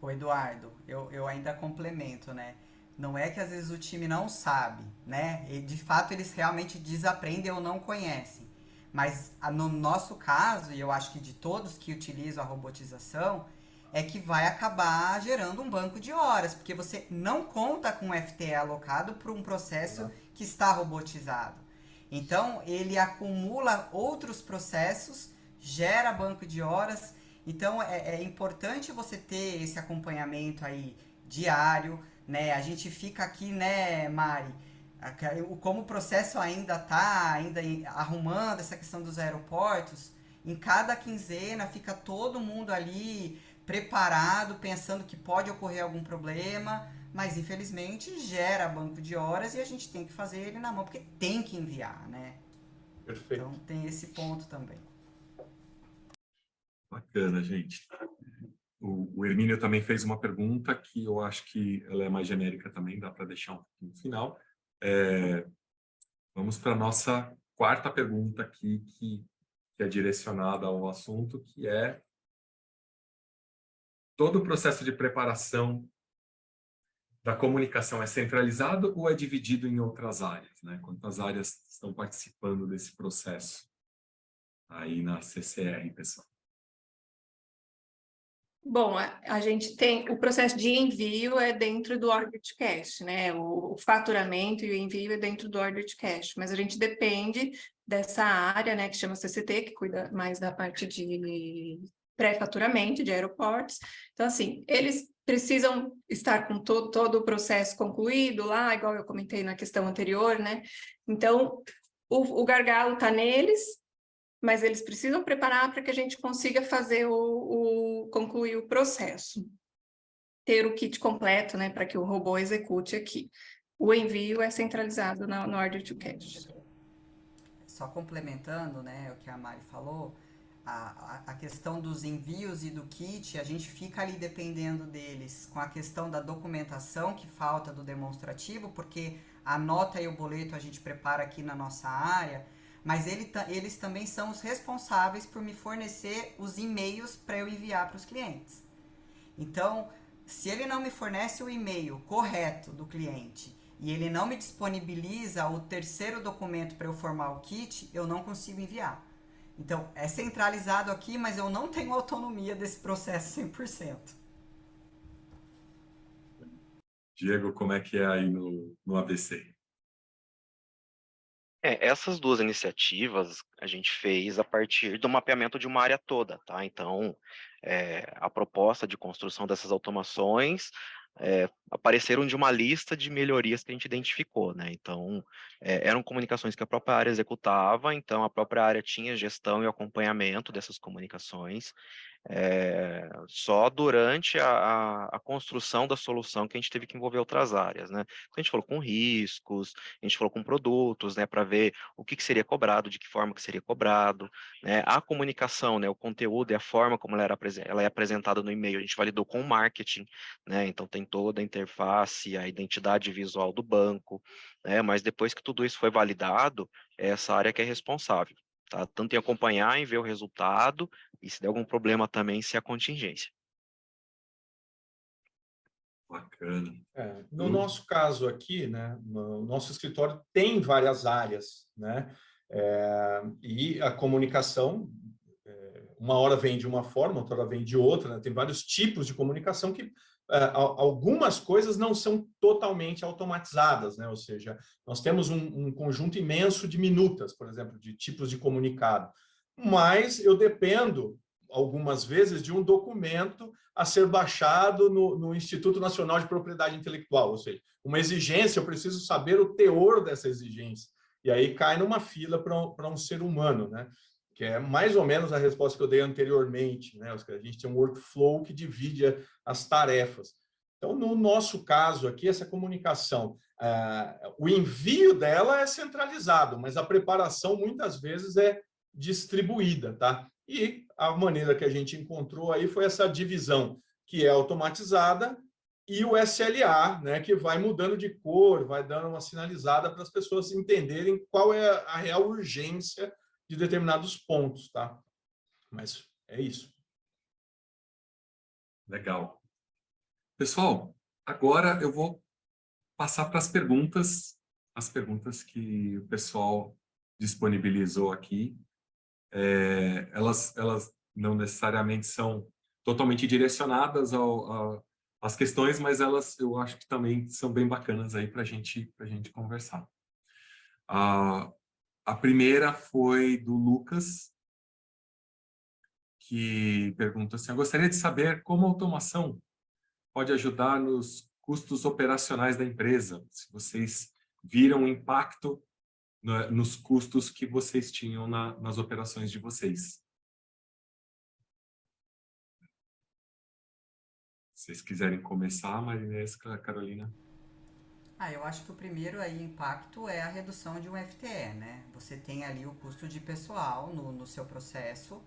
Ô Eduardo, eu ainda complemento, né? Não é que às vezes o time não sabe, né? E de fato eles realmente desaprendem ou não conhecem. Mas no nosso caso, e eu acho que de todos que utilizam a robotização, é que vai acabar gerando um banco de horas, porque você não conta com o FTE alocado para um processo que está robotizado. Então, ele acumula outros processos, gera banco de horas. Então, é importante você ter esse acompanhamento aí diário, né? A gente fica aqui, né, Mari, como o processo ainda está arrumando essa questão dos aeroportos, em cada quinzena fica todo mundo ali preparado, pensando que pode ocorrer algum problema, mas infelizmente gera banco de horas e a gente tem que fazer ele na mão, porque tem que enviar, né?
Perfeito.
Então tem esse ponto também.
Bacana, gente. o Hermínio também fez uma pergunta que eu acho que ela é mais genérica também, dá para deixar um pouquinho no final. Vamos para a nossa quarta pergunta aqui, que é direcionada ao assunto, que é: todo o processo de preparação da comunicação é centralizado ou é dividido em outras áreas, né? Quantas áreas estão participando desse processo aí na CCR, pessoal?
Bom, a gente tem o processo de envio é dentro do order to cash, né? O faturamento e o envio é dentro do order to cash, mas a gente depende dessa área, né, que chama CCT, que cuida mais da parte de pré-faturamento de aeroportos. Então, assim, eles precisam estar com todo o processo concluído lá, igual eu comentei na questão anterior, né? Então, o gargalo está neles, mas eles precisam preparar para que a gente consiga fazer concluir o processo. Ter o kit completo, né, para que o robô execute aqui. O envio é centralizado no order to cash.
Só complementando, né, o que a Mari falou, a questão dos envios e do kit, a gente fica ali dependendo deles com a questão da documentação que falta do demonstrativo, porque a nota e o boleto a gente prepara aqui na nossa área, mas eles também são os responsáveis por me fornecer os e-mails para eu enviar para os clientes. Então, se ele não me fornece o e-mail correto do cliente e ele não me disponibiliza o terceiro documento para eu formar o kit, eu não consigo enviar. Então, é centralizado aqui, mas eu não tenho autonomia desse processo 100%.
Diego, como é que é aí no ABC?
Essas duas iniciativas a gente fez a partir do mapeamento de uma área toda, tá? Então, a proposta de construção dessas automações apareceram de uma lista de melhorias que a gente identificou, né? Então, eram comunicações que a própria área executava, então a própria área tinha gestão e acompanhamento dessas comunicações, só durante a construção da solução que a gente teve que envolver outras áreas, né? Então, a gente falou com riscos, a gente falou com produtos, né, para ver o que seria cobrado, de que forma que seria cobrado, né? A comunicação, né, o conteúdo e a forma como ela é apresentada no e-mail, a gente validou com o marketing, né? Então, tem toda a interface, a identidade visual do banco, né? Mas depois que tudo isso foi validado, é essa área que é responsável. Tá? Tanto em acompanhar, em ver o resultado, e se der algum problema também, se a contingência.
Bacana.
No nosso caso aqui, né, o nosso escritório tem várias áreas, né? E a comunicação, uma hora vem de uma forma, outra hora vem de outra, né? Tem vários tipos de comunicação que algumas coisas não são totalmente automatizadas, né? Ou seja, nós temos um conjunto imenso de minutas, por exemplo, de tipos de comunicado, mas eu dependo, algumas vezes, de um documento a ser baixado no Instituto Nacional de Propriedade Intelectual, ou seja, uma exigência, eu preciso saber o teor dessa exigência, e aí cai numa fila para um ser humano, né? Que é mais ou menos a resposta que eu dei anteriormente, né? A gente tem um workflow que divide as tarefas. Então, no nosso caso aqui, essa comunicação, o envio dela é centralizado, mas a preparação muitas vezes é distribuída, tá? E a maneira que a gente encontrou aí foi essa divisão, que é automatizada, e o SLA, né, que vai mudando de cor, vai dando uma sinalizada para as pessoas entenderem qual é a real urgência de determinados pontos, tá? Mas é isso.
Legal. Pessoal, agora eu vou passar para as perguntas que o pessoal disponibilizou aqui. Elas não necessariamente são totalmente direcionadas às questões, mas eu acho que também são bem bacanas aí para a gente conversar. A primeira foi do Lucas, que pergunta assim: eu gostaria de saber como a automação pode ajudar nos custos operacionais da empresa, se vocês viram o impacto nos custos que vocês tinham nas operações de vocês. Se vocês quiserem começar, Marinês, Carolina.
Eu acho que o primeiro aí impacto é a redução de um FTE, né? Você tem ali o custo de pessoal no seu processo,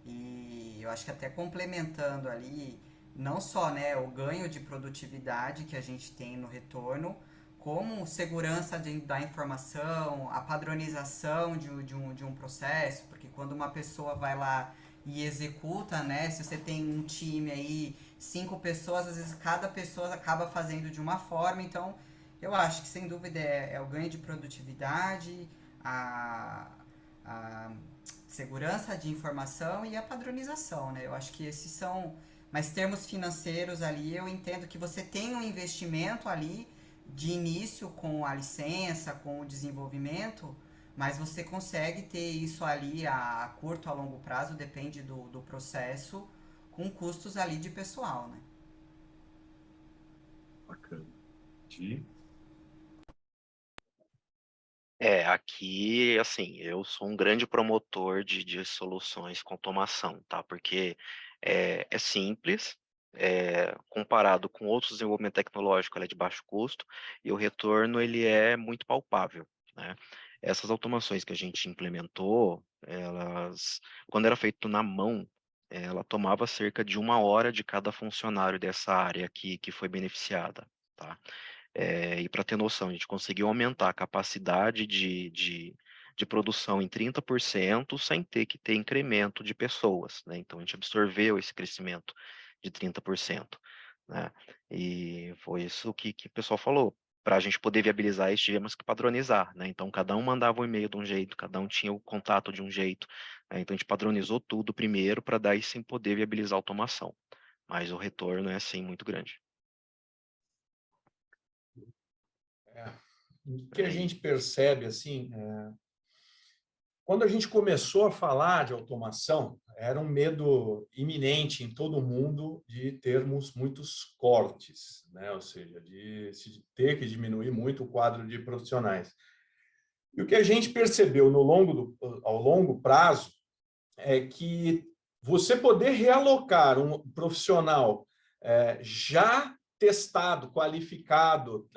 e eu acho que até complementando ali não só, né, o ganho de produtividade que a gente tem no retorno, como segurança da informação, a padronização de um processo, porque quando uma pessoa vai lá e executa, né, se você tem um time aí, 5 pessoas, às vezes cada pessoa acaba fazendo de uma forma, então eu acho que sem dúvida é o ganho de produtividade, a segurança de informação e a padronização, né? Eu acho que esses são, mas termos financeiros ali, eu entendo que você tem um investimento ali de início com a licença, com o desenvolvimento, mas você consegue ter isso ali a curto, a longo prazo, depende do processo, com custos ali de pessoal, né?
Bacana. De...
Aqui, assim, eu sou um grande promotor de soluções com automação, tá? Porque é simples, comparado com outros desenvolvimento tecnológico, ela é de baixo custo, e o retorno, ele é muito palpável, né? Essas automações que a gente implementou, quando era feito na mão, ela tomava cerca de 1 hora de cada funcionário dessa área que foi beneficiada, tá? E para ter noção, a gente conseguiu aumentar a capacidade de produção em 30% sem ter que ter incremento de pessoas, né? Então, a gente absorveu esse crescimento de 30%, né? E foi isso que o pessoal falou. Para a gente poder viabilizar isso, tivemos que padronizar, né? Então, cada um mandava o e-mail de um jeito, cada um tinha o contato de um jeito, né? Então, a gente padronizou tudo primeiro para daí sim poder viabilizar a automação. Mas o retorno é, assim, muito grande.
O que a gente percebe, assim, quando a gente começou a falar de automação, era um medo iminente em todo mundo de termos muitos cortes, né? Ou seja, de se ter que diminuir muito o quadro de profissionais. E o que a gente percebeu ao longo prazo é que você poder realocar um profissional já testado, qualificado,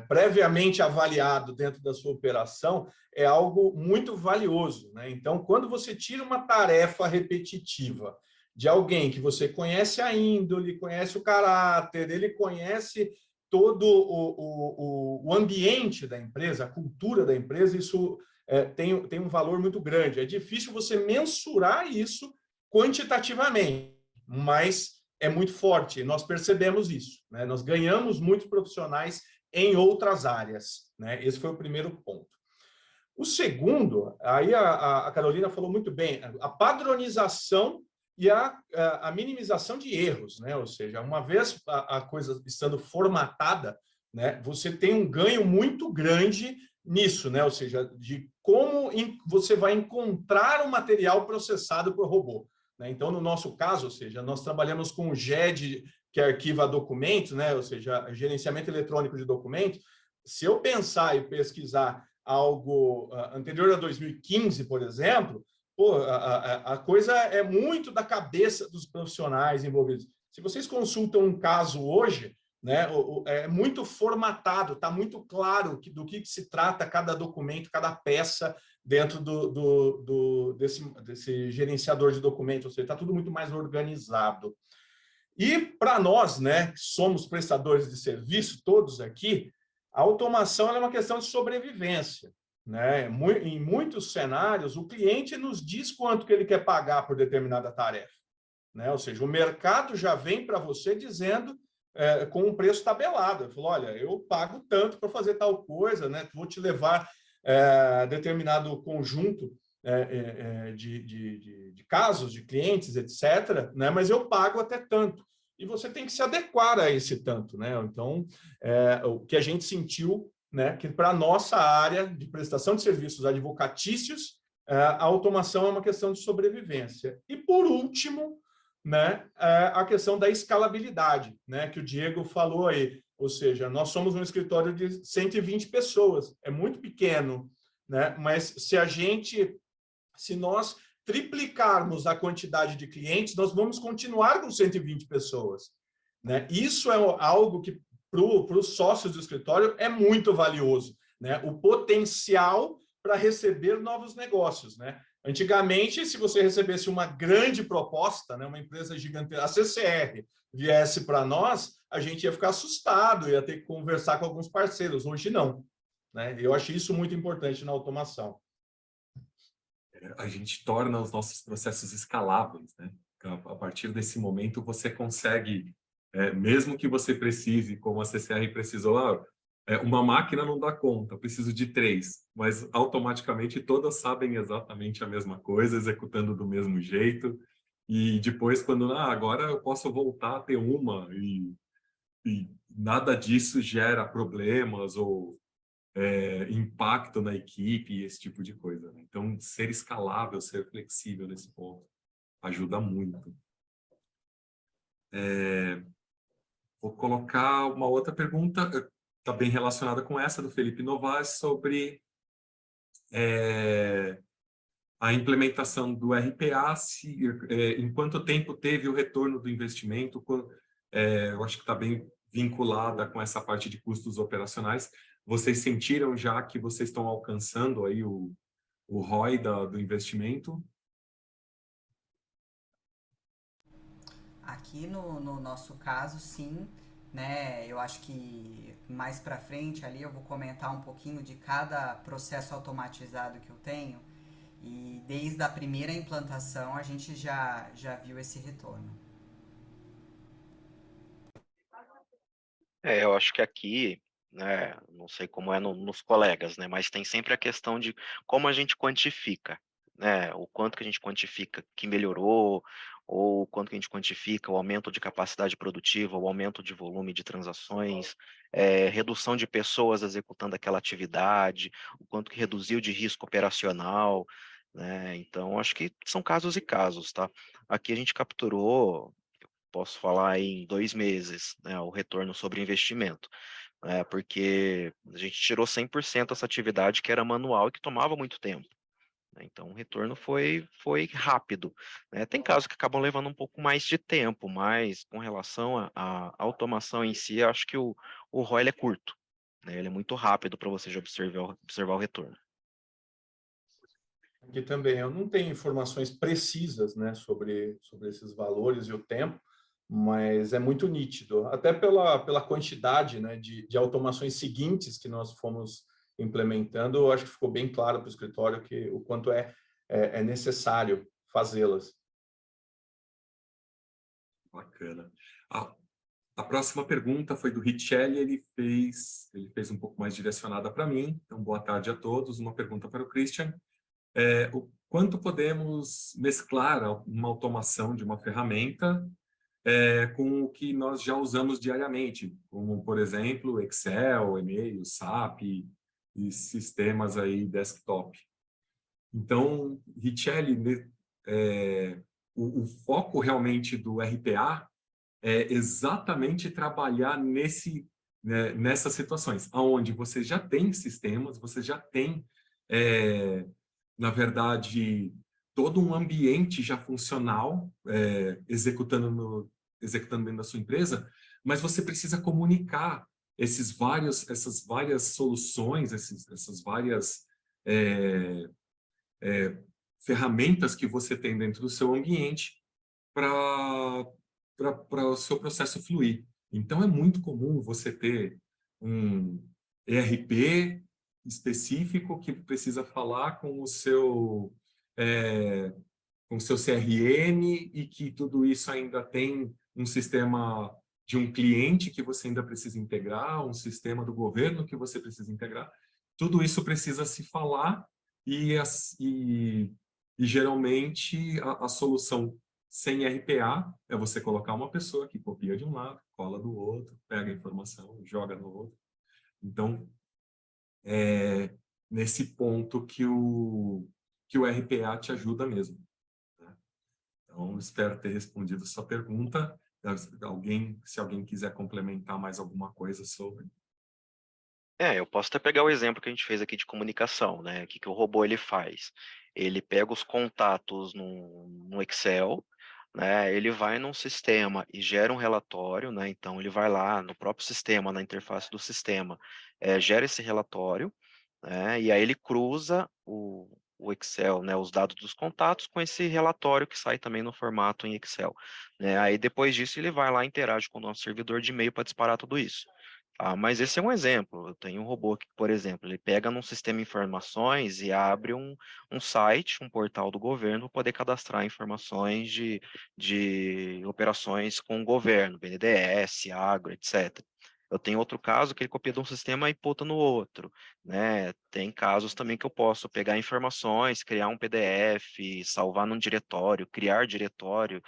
previamente avaliado dentro da sua operação, é algo muito valioso, né? Então, quando você tira uma tarefa repetitiva de alguém que você conhece a índole, conhece o caráter, ele conhece todo o ambiente da empresa, a cultura da empresa, isso tem um valor muito grande. É difícil você mensurar isso quantitativamente, mas é muito forte. Nós percebemos isso, né? Nós ganhamos muitos profissionais em outras áreas, né? Esse foi o primeiro ponto. O segundo, aí a Carolina falou muito bem, a padronização e a minimização de erros, né? Ou seja, uma vez a coisa estando formatada, né, você tem um ganho muito grande nisso, né? Ou seja, de como você vai encontrar o material processado por robô, né? Então, no nosso caso, ou seja, nós trabalhamos com o GED, que arquiva documentos, né? Ou seja, gerenciamento eletrônico de documentos. Se eu pensar e pesquisar algo anterior a 2015, por exemplo, a coisa é muito da cabeça dos profissionais envolvidos. Se vocês consultam um caso hoje, né, é muito formatado, está muito claro do que se trata cada documento, cada peça dentro desse gerenciador de documentos, ou seja, está tudo muito mais organizado. E para nós, né, que somos prestadores de serviço, todos aqui, a automação é uma questão de sobrevivência, né? Em muitos cenários, o cliente nos diz quanto que ele quer pagar por determinada tarefa, né? Ou seja, o mercado já vem para você dizendo com um preço tabelado. Ele falou, olha, eu pago tanto para fazer tal coisa, né? Vou te levar determinado conjunto de casos, de clientes, etc., né? Mas eu pago até tanto. E você tem que se adequar a esse tanto, né? Então, o que a gente sentiu, né, que para a nossa área de prestação de serviços advocatícios, a automação é uma questão de sobrevivência. E, por último, né, a questão da escalabilidade, né, que o Diego falou aí. Ou seja, nós somos um escritório de 120 pessoas, é muito pequeno, né? Mas se nós triplicarmos a quantidade de clientes, nós vamos continuar com 120 pessoas, né? Isso é algo que, para os sócios do escritório, é muito valioso, né? O potencial para receber novos negócios, né? Antigamente, se você recebesse uma grande proposta, né, uma empresa gigantesca, a CCR, viesse para nós, a gente ia ficar assustado, ia ter que conversar com alguns parceiros. Hoje não, né? Eu achei isso muito importante na automação.
A gente torna os nossos processos escaláveis, né? A partir desse momento, você consegue, mesmo que você precise, como a CCR precisou, uma máquina não dá conta, eu preciso de 3, mas automaticamente todas sabem exatamente a mesma coisa, executando do mesmo jeito, e depois, quando agora eu posso voltar a ter uma, e nada disso gera problemas ou impacto na equipe e esse tipo de coisa, né? Então, ser escalável, ser flexível nesse ponto ajuda muito. Vou colocar uma outra pergunta, está bem relacionada com essa, do Felipe Novaes, sobre a implementação do RPA, em quanto tempo teve o retorno do investimento. Eu acho que está bem vinculada com essa parte de custos operacionais. Vocês sentiram já que vocês estão alcançando aí o ROI do investimento?
Aqui no nosso caso, sim, né? Eu acho que mais para frente ali eu vou comentar um pouquinho de cada processo automatizado que eu tenho, e desde a primeira implantação a gente já viu esse retorno.
Eu acho que aqui, né, não sei como é nos colegas, né, mas tem sempre a questão de como a gente quantifica, né, o quanto que a gente quantifica que melhorou, ou o quanto que a gente quantifica o aumento de capacidade produtiva, o aumento de volume de transações, redução de pessoas executando aquela atividade, o quanto que reduziu de risco operacional, né, então acho que são casos e casos, tá? Aqui a gente capturou, posso falar em 2 meses, né, o retorno sobre investimento, porque a gente tirou 100% essa atividade que era manual e que tomava muito tempo, né, então o retorno foi rápido, né. Tem casos que acabam levando um pouco mais de tempo, mas com relação à automação em si, eu acho que o ROI ele é curto, né, ele é muito rápido para você já observar o retorno.
Aqui também, eu não tenho informações precisas, né, sobre esses valores e o tempo, mas é muito nítido, até pela quantidade, né, de automações seguintes que nós fomos implementando. Eu acho que ficou bem claro para o escritório que o quanto é necessário fazê-las.
Bacana. A próxima pergunta foi do Richelli, ele fez um pouco mais direcionada para mim. Então, boa tarde a todos. Uma pergunta para o Christian. O quanto podemos mesclar uma automação de uma ferramenta com o que nós já usamos diariamente, como, por exemplo, Excel, e-mail, SAP e sistemas aí desktop. Então, Richelli, o foco realmente do RPA é exatamente trabalhar nessas situações, onde você já tem sistemas, você já tem, na verdade, todo um ambiente já funcional, executando dentro da sua empresa, mas você precisa comunicar essas várias soluções, essas várias ferramentas que você tem dentro do seu ambiente para o seu processo fluir. Então, é muito comum você ter um ERP específico que precisa falar com o seu CRM, e que tudo isso ainda tem um sistema de um cliente que você ainda precisa integrar, um sistema do governo que você precisa integrar. Tudo isso precisa se falar, e geralmente a solução sem RPA é você colocar uma pessoa que copia de um lado, cola do outro, pega a informação, joga no outro. Então, é nesse ponto que o RPA te ajuda mesmo, né? Então, espero ter respondido a sua pergunta. Se alguém quiser complementar mais alguma coisa sobre.
Eu posso até pegar o exemplo que a gente fez aqui de comunicação, né? O que o robô ele faz? Ele pega os contatos no Excel, né? Ele vai num sistema e gera um relatório, né? Então ele vai lá no próprio sistema, na interface do sistema, gera esse relatório, né? E aí ele cruza o Excel, né, os dados dos contatos com esse relatório que sai também no formato em Excel, né? Aí depois disso ele vai lá e interage com o nosso servidor de e-mail para disparar tudo isso. Mas esse é um exemplo. Eu tenho um robô que, por exemplo, ele pega num sistema de informações e abre um site, um portal do governo, para poder cadastrar informações de operações com o governo, BNDES, agro, etc. Eu tenho outro caso que ele copia de um sistema e imputa no outro, né? Tem casos também que eu posso pegar informações, criar um PDF, salvar num diretório, criar diretório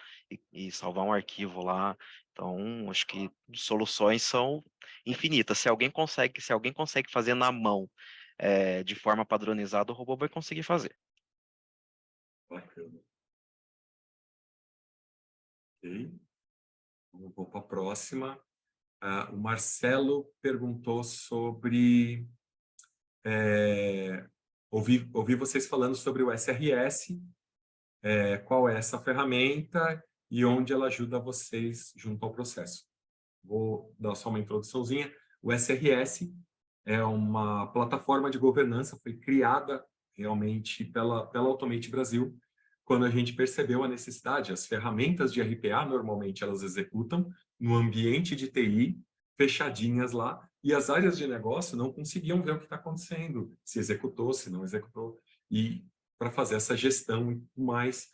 e salvar um arquivo lá. Então, acho que soluções são infinitas. Se alguém consegue fazer na mão, de forma padronizada, o robô vai conseguir fazer.
Bacana. Ok. Vou para a próxima. O Marcelo perguntou sobre... ouvi vocês falando sobre o SRS, qual é essa ferramenta e onde ela ajuda vocês junto ao processo. Vou dar só uma introduçãozinha. O SRS é uma plataforma de governança, foi criada realmente pela Automate Brasil, quando a gente percebeu a necessidade. As ferramentas de RPA, normalmente, elas executam no ambiente de TI, fechadinhas lá, e as áreas de negócio não conseguiam ver o que está acontecendo, se executou, se não executou. E para fazer essa gestão e tudo mais,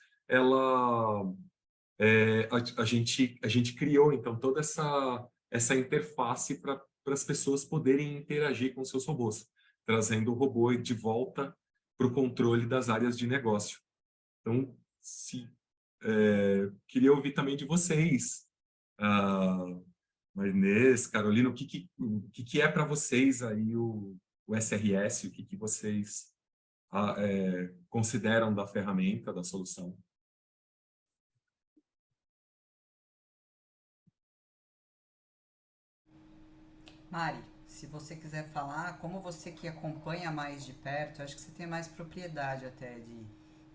a gente criou, então, toda essa interface para as pessoas poderem interagir com seus robôs, trazendo o robô de volta para o controle das áreas de negócio. Então, queria ouvir também de vocês, Marinês, Carolina, o que é para vocês aí o SRS, o que vocês consideram da ferramenta, da solução?
Mari, se você quiser falar, como você que acompanha mais de perto, acho que você tem mais propriedade até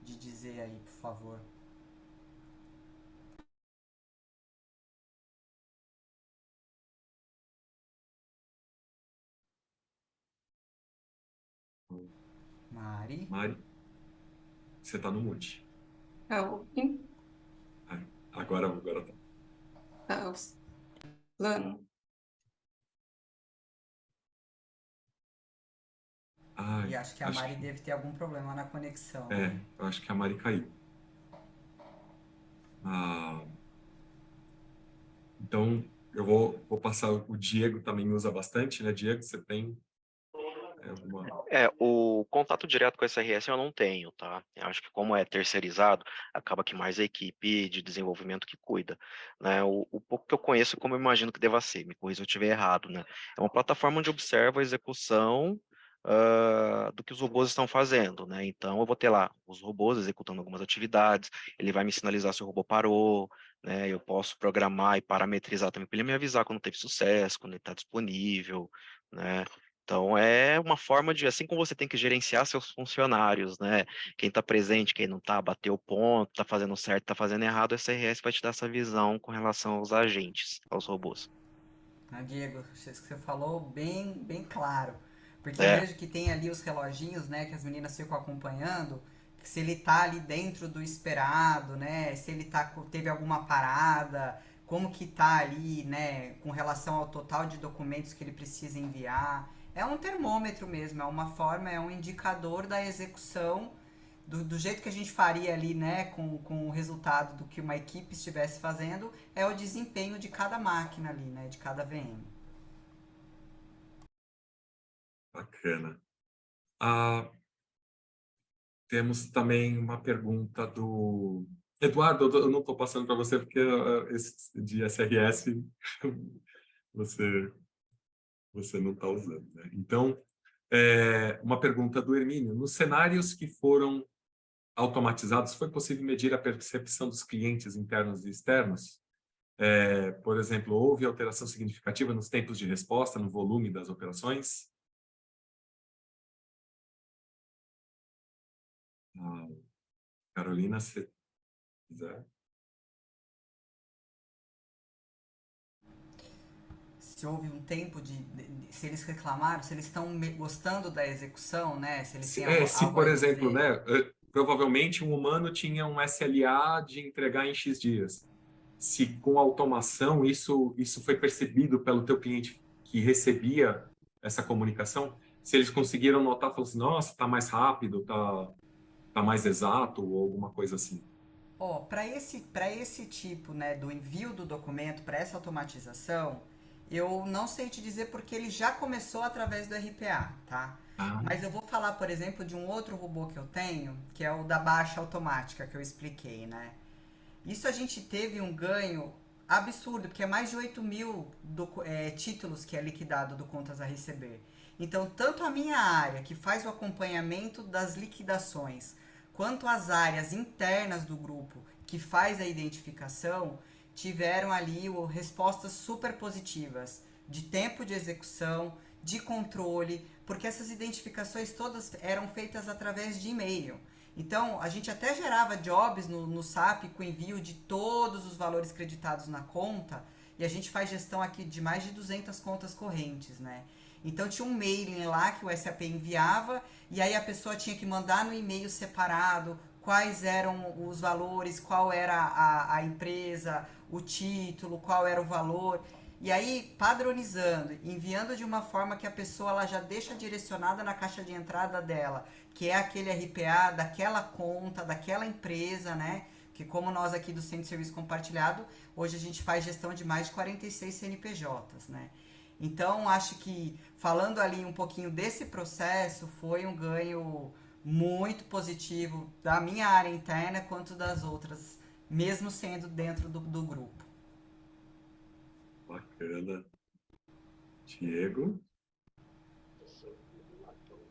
de dizer aí, por favor. Mari?
Mari, você está no mute.
Ah,
Agora tá.
o plano.
E
Ai,
acho que a Mari deve ter algum problema na conexão.
eu acho que a Mari caiu. Então, eu vou passar, o Diego também usa bastante, né? Diego, você tem alguma...
O contato direto com o SRS eu não tenho, tá? Eu acho que como é terceirizado, acaba que mais a equipe de desenvolvimento que cuida, né? O pouco que eu conheço, como eu imagino que deva ser, me corrija se eu estiver errado, né? É uma plataforma onde observa a execução do que os robôs estão fazendo, né? Então, eu vou ter lá os robôs executando algumas atividades, ele vai me sinalizar se o robô parou, né? Eu posso programar e parametrizar também para ele me avisar quando teve sucesso, quando ele está disponível, né? Então, é uma forma de, assim como você tem que gerenciar seus funcionários, né? Quem está presente, quem não está, bater o ponto, está fazendo certo, está fazendo errado, o SRS vai te dar essa visão com relação aos agentes, aos robôs.
Diego, isso que você falou bem, bem claro. Porque eu
É,
vejo que tem ali os reloginhos, né, que as meninas ficam acompanhando, que se ele tá ali dentro do esperado, né, se ele teve alguma parada, como que tá ali, né, com relação ao total de documentos que ele precisa enviar. É um termômetro mesmo, é uma forma, é um indicador da execução do jeito que a gente faria ali, né, com o resultado do que uma equipe estivesse fazendo, é o desempenho de cada máquina ali, né, de cada VM.
Bacana. Temos também uma pergunta do... Eduardo, eu não estou passando para você porque esse de SRS você, você não está usando, né? Então, uma pergunta do Hermínio. Nos cenários que foram automatizados, foi possível medir a percepção dos clientes internos e externos? Por exemplo, houve alteração significativa nos tempos de resposta, no volume das operações? Carolina, se quiser.
se houve um tempo se eles reclamaram, se eles estão gostando da execução, né? Se eles têm
Se
algo
por
a
exemplo,
dizer.
né, provavelmente um humano tinha um SLA de entregar em X dias. Se com automação isso foi percebido pelo teu cliente que recebia essa comunicação, se eles conseguiram notar, falou assim, nossa, tá mais rápido, tá mais exato ou alguma coisa assim.
Para esse tipo, né, do envio do documento, para essa automatização, eu não sei te dizer porque ele já começou através do RPA, tá?
Ah,
Mas eu vou falar, por exemplo, de um outro robô que eu tenho, que é o da baixa automática, que eu expliquei, né? Isso a gente teve um ganho absurdo, porque é mais de 8 mil títulos que é liquidado do contas a receber. Então, tanto a minha área, que faz o acompanhamento das liquidações, quanto as áreas internas do grupo, que faz a identificação, tiveram ali respostas super positivas de tempo de execução, de controle, porque essas identificações todas eram feitas através de e-mail. Então, a gente até gerava jobs no SAP com envio de todos os valores creditados na conta, e a gente faz gestão aqui de mais de 200 contas correntes, né? Então, tinha um mailing lá que o SAP enviava, e aí a pessoa tinha que mandar no e-mail separado quais eram os valores, qual era a empresa, o título, qual era o valor. E aí, padronizando, enviando de uma forma que a pessoa ela já deixa direcionada na caixa de entrada dela, que é aquele RPA daquela conta, daquela empresa, né? Que como nós aqui do Centro de Serviço Compartilhado, hoje a gente faz gestão de mais de 46 CNPJs, né? Então, acho que falando ali um pouquinho desse processo, foi um ganho muito positivo da minha área interna quanto das outras, mesmo sendo dentro do grupo.
bacana. Diego?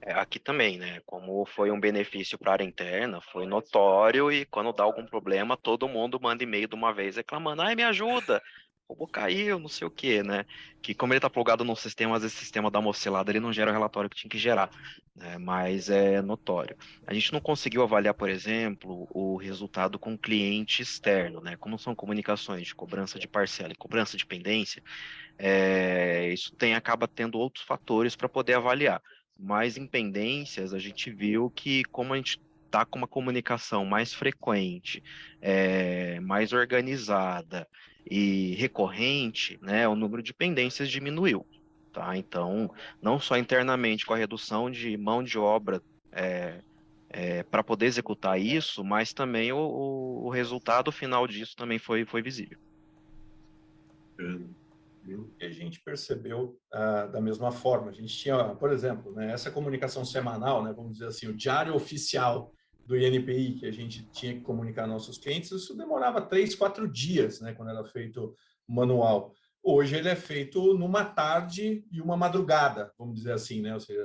Aqui também, né? Como foi um benefício para a área interna, foi notório e quando dá algum problema, todo mundo manda e-mail de uma vez reclamando, ai, me ajuda, o robô caiu, não sei o quê, né? Que como ele está plugado no sistema, às vezes o sistema dá uma oscilada, ele não gera o relatório que tinha que gerar, né? Mas é notório. A gente não conseguiu avaliar, por exemplo, o resultado com cliente externo, né? Como são comunicações de cobrança de parcela e cobrança de pendência, isso acaba tendo outros fatores para poder avaliar. Mas em pendências, a gente viu que como a gente está com uma comunicação mais frequente, mais organizada e recorrente, né, o número de pendências diminuiu. Tá? Então, não só internamente com a redução de mão de obra para poder executar isso, mas também o resultado final disso também foi visível.
Bacana. Viu?
E a gente percebeu da mesma forma. A gente tinha, por exemplo, né, essa comunicação semanal, né, vamos dizer assim, o diário oficial do INPI, que a gente tinha que comunicar aos nossos clientes, isso demorava 3, 4 dias, né, quando era feito manual. Hoje ele é feito numa tarde e uma madrugada, vamos dizer assim, né? Ou seja,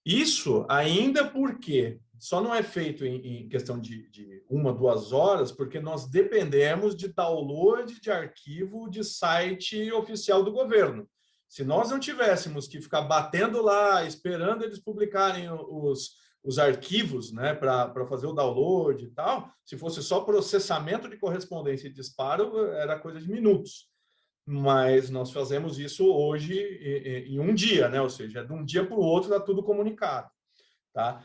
isso ainda porque só não é feito em questão de 1, 2 horas, porque nós dependemos de download de arquivo de site oficial do governo. Se nós não tivéssemos que ficar batendo lá, esperando eles publicarem os arquivos, né, para fazer o download e tal, se fosse só processamento de correspondência e disparo, era coisa de minutos. Mas nós fazemos isso hoje em um dia, né? Ou seja, de um dia para o outro está tudo comunicado, tá?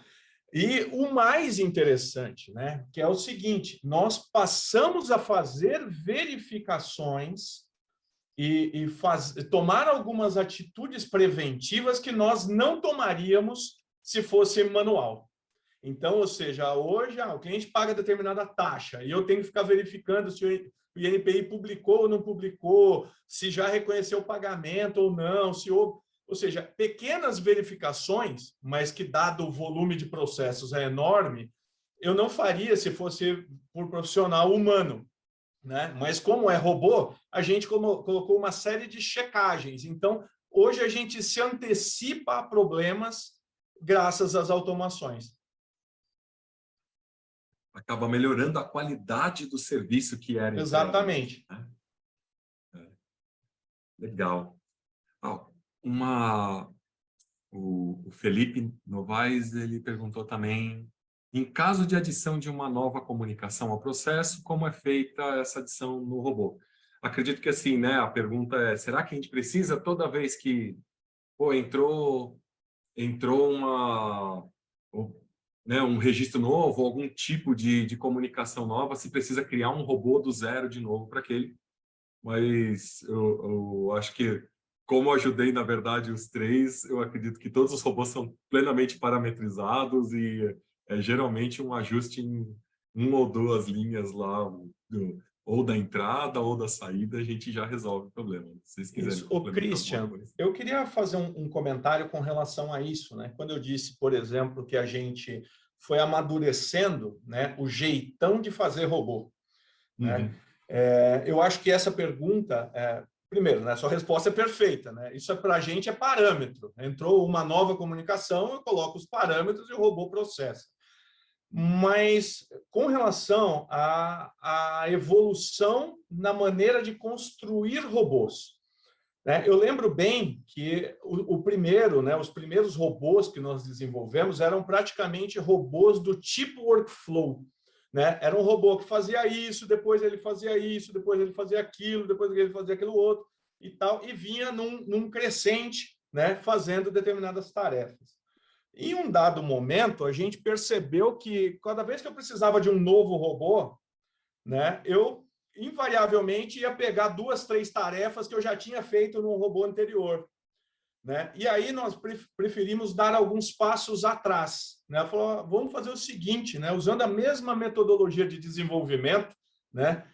E o mais interessante, né, que é o seguinte, nós passamos a fazer verificações e tomar algumas atitudes preventivas que nós não tomaríamos se fosse manual. Então, ou seja, hoje o cliente paga determinada taxa e eu tenho que ficar verificando se o INPI publicou ou não publicou, se já reconheceu o pagamento ou não, se houve... Ou seja, pequenas verificações, mas que dado o volume de processos é enorme, eu não faria se fosse por profissional humano, né? Mas como é robô, a gente colocou uma série de checagens. Então, hoje a gente se antecipa a problemas graças às automações.
Acaba melhorando a qualidade do serviço que era entregue.
Exatamente.
Né? Legal. O Felipe Novaes, ele perguntou também, em caso de adição de uma nova comunicação ao processo, como é feita essa adição no robô? acredito que assim, né, a pergunta é, será que a gente precisa toda vez que entrou né, um registro novo, algum tipo de comunicação nova, se precisa criar um robô do zero de novo para aquele? Mas eu acho que, como eu ajudei, na verdade, os três, eu acredito que todos os robôs são plenamente parametrizados e geralmente um ajuste em 1 ou 2 linhas lá, ou da entrada ou da saída, a gente já resolve o problema. Se vocês quiserem
Isso. Ô,
complementar
Christian,
alguma coisa.
eu queria fazer um comentário com relação a isso, né? Quando eu disse, por exemplo, que a gente foi amadurecendo, né, o jeitão de fazer robô, né? Eu acho que essa pergunta, primeiro, né, sua resposta é perfeita, né? Isso para a gente é parâmetro. Entrou uma nova comunicação, eu coloco os parâmetros e o robô processa. Mas com relação à evolução na maneira de construir robôs, né? Eu lembro bem que o primeiro, né, os primeiros robôs que nós desenvolvemos eram praticamente robôs do tipo workflow, né? Era um robô que fazia isso, depois ele fazia isso, depois ele fazia aquilo, depois ele fazia aquilo outro e tal, e vinha num crescente, né, fazendo determinadas tarefas. Em um dado momento, a gente percebeu que cada vez que eu precisava de um novo robô, né, eu invariavelmente ia pegar 2, 3 tarefas que eu já tinha feito no robô anterior, né? E aí nós preferimos dar alguns passos atrás, né? Falou, vamos fazer o seguinte, né? Usando a mesma metodologia de desenvolvimento, né,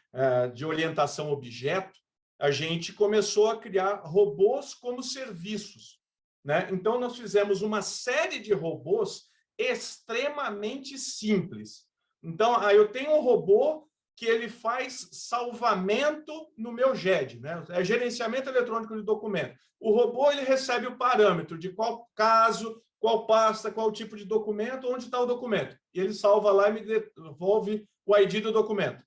de orientação objeto, a gente começou a criar robôs como serviços, né? Então nós fizemos uma série de robôs extremamente simples. Então, aí eu tenho um robô que ele faz salvamento no meu GED, né? É gerenciamento eletrônico de documento. O robô ele recebe o parâmetro de qual caso, qual pasta, qual tipo de documento, onde está o documento. E ele salva lá e me devolve o ID do documento.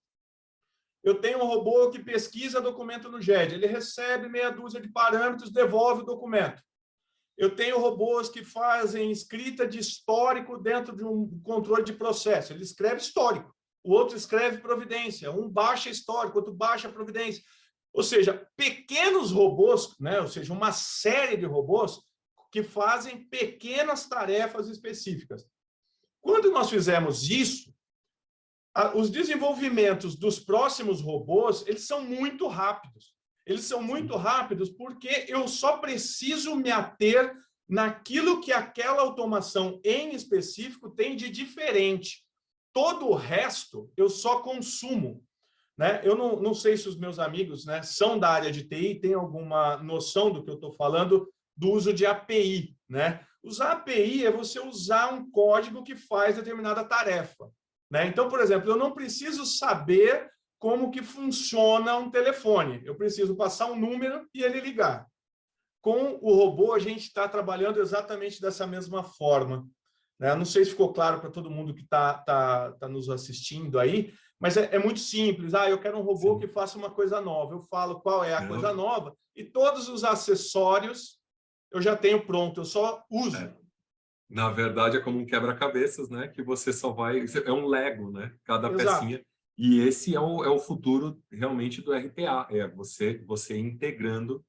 Eu tenho um robô que pesquisa documento no GED. Ele recebe meia dúzia de parâmetros, devolve o documento. Eu tenho robôs que fazem escrita de histórico dentro de um controle de processo. Ele escreve histórico. O outro escreve providência, um baixa histórico, outro baixa providência. Ou seja, pequenos robôs, né? Ou seja, uma série de robôs que fazem pequenas tarefas específicas. Quando nós fizemos isso, os desenvolvimentos dos próximos robôs, eles são muito rápidos. Eles são muito rápidos porque eu só preciso me ater naquilo que aquela automação em específico tem de diferente. Todo o resto eu só consumo, né? Eu não sei se os meus amigos, né, são da área de TI, têm alguma noção do que eu estou falando, do uso de API, né? Usar API é você usar um código que faz determinada tarefa, né? Então, por exemplo, eu não preciso saber como que funciona um telefone. Eu preciso passar um número e ele ligar. Com o robô, a gente está trabalhando exatamente dessa mesma forma, né? Não sei se ficou claro para todo mundo que tá nos assistindo aí, mas é muito simples. Eu quero um robô
Sim.
que faça uma coisa nova. Eu falo qual é a coisa nova e todos os acessórios eu já tenho pronto, eu só uso.
Na verdade, é como um quebra-cabeças, né? Que você só vai... É um Lego, né? Cada
Exato.
pecinha. E esse é o futuro, realmente, do RPA. É você integrando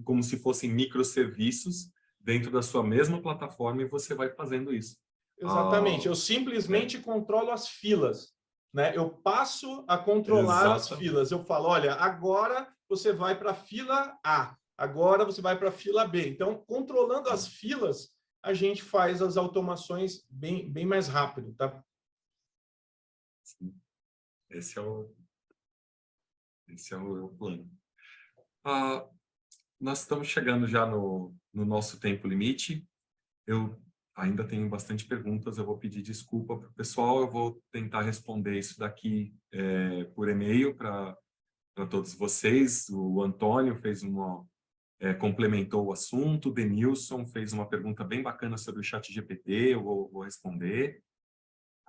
como se fossem microserviços dentro da sua mesma plataforma e você vai fazendo isso.
Exatamente. Eu simplesmente controlo as filas, né? Eu passo a controlar as filas. Eu falo, olha, agora você vai para a fila A, agora você vai para a fila B. Então, controlando as filas, a gente faz as automações bem mais rápido, tá?
Sim. Esse é o plano. Nós estamos chegando já no nosso tempo limite. Eu ainda tenho bastante perguntas, eu vou pedir desculpa para o pessoal, eu vou tentar responder isso daqui por e-mail para todos vocês. O Antônio fez complementou o assunto, o Denilson fez uma pergunta bem bacana sobre o ChatGPT, eu vou responder.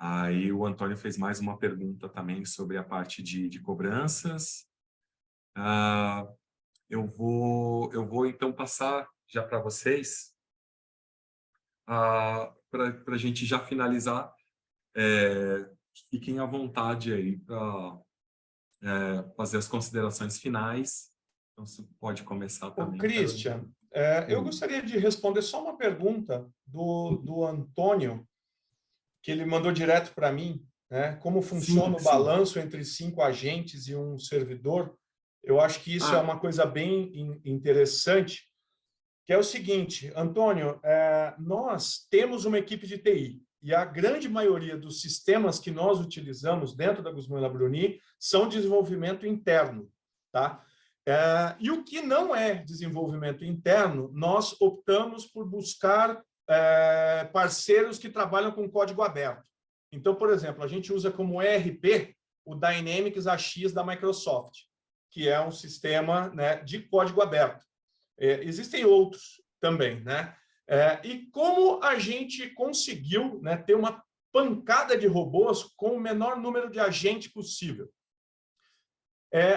Aí o Antônio fez mais uma pergunta também sobre a parte de cobranças. Eu vou então passar já para vocês, para a gente já finalizar. Fiquem à vontade aí fazer as considerações finais. Então, você pode começar
Ô,
também.
Christian, eu gostaria de responder só uma pergunta do Antônio, que ele mandou direto para mim, né? Como funciona o balanço entre 5 agentes e um servidor? Eu acho que isso é uma coisa bem interessante, que é o seguinte, Antônio, nós temos uma equipe de TI, e a grande maioria dos sistemas que nós utilizamos dentro da Guzmán y Labruni são desenvolvimento interno, tá? E o que não é desenvolvimento interno, nós optamos por buscar parceiros que trabalham com código aberto. Então, por exemplo, a gente usa como ERP o Dynamics AX da Microsoft, que é um sistema, né, de código aberto. Existem outros também, né? E como a gente conseguiu, né, ter uma pancada de robôs com o menor número de agentes possível?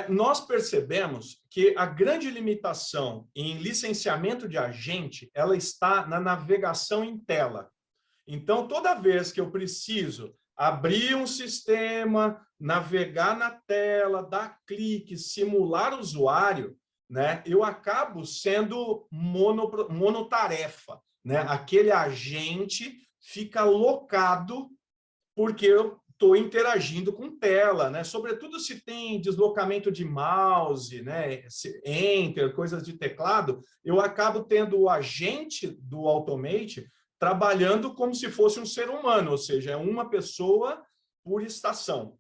Nós percebemos que a grande limitação em licenciamento de agente, ela está na navegação em tela. Então, toda vez que eu preciso abrir um sistema, navegar na tela, dar clique, simular o usuário, né, eu acabo sendo monotarefa, né? Aquele agente fica locado porque eu estou interagindo com tela, né? Sobretudo se tem deslocamento de mouse, né? Enter, coisas de teclado, eu acabo tendo o agente do Automate trabalhando como se fosse um ser humano, ou seja, é uma pessoa por estação.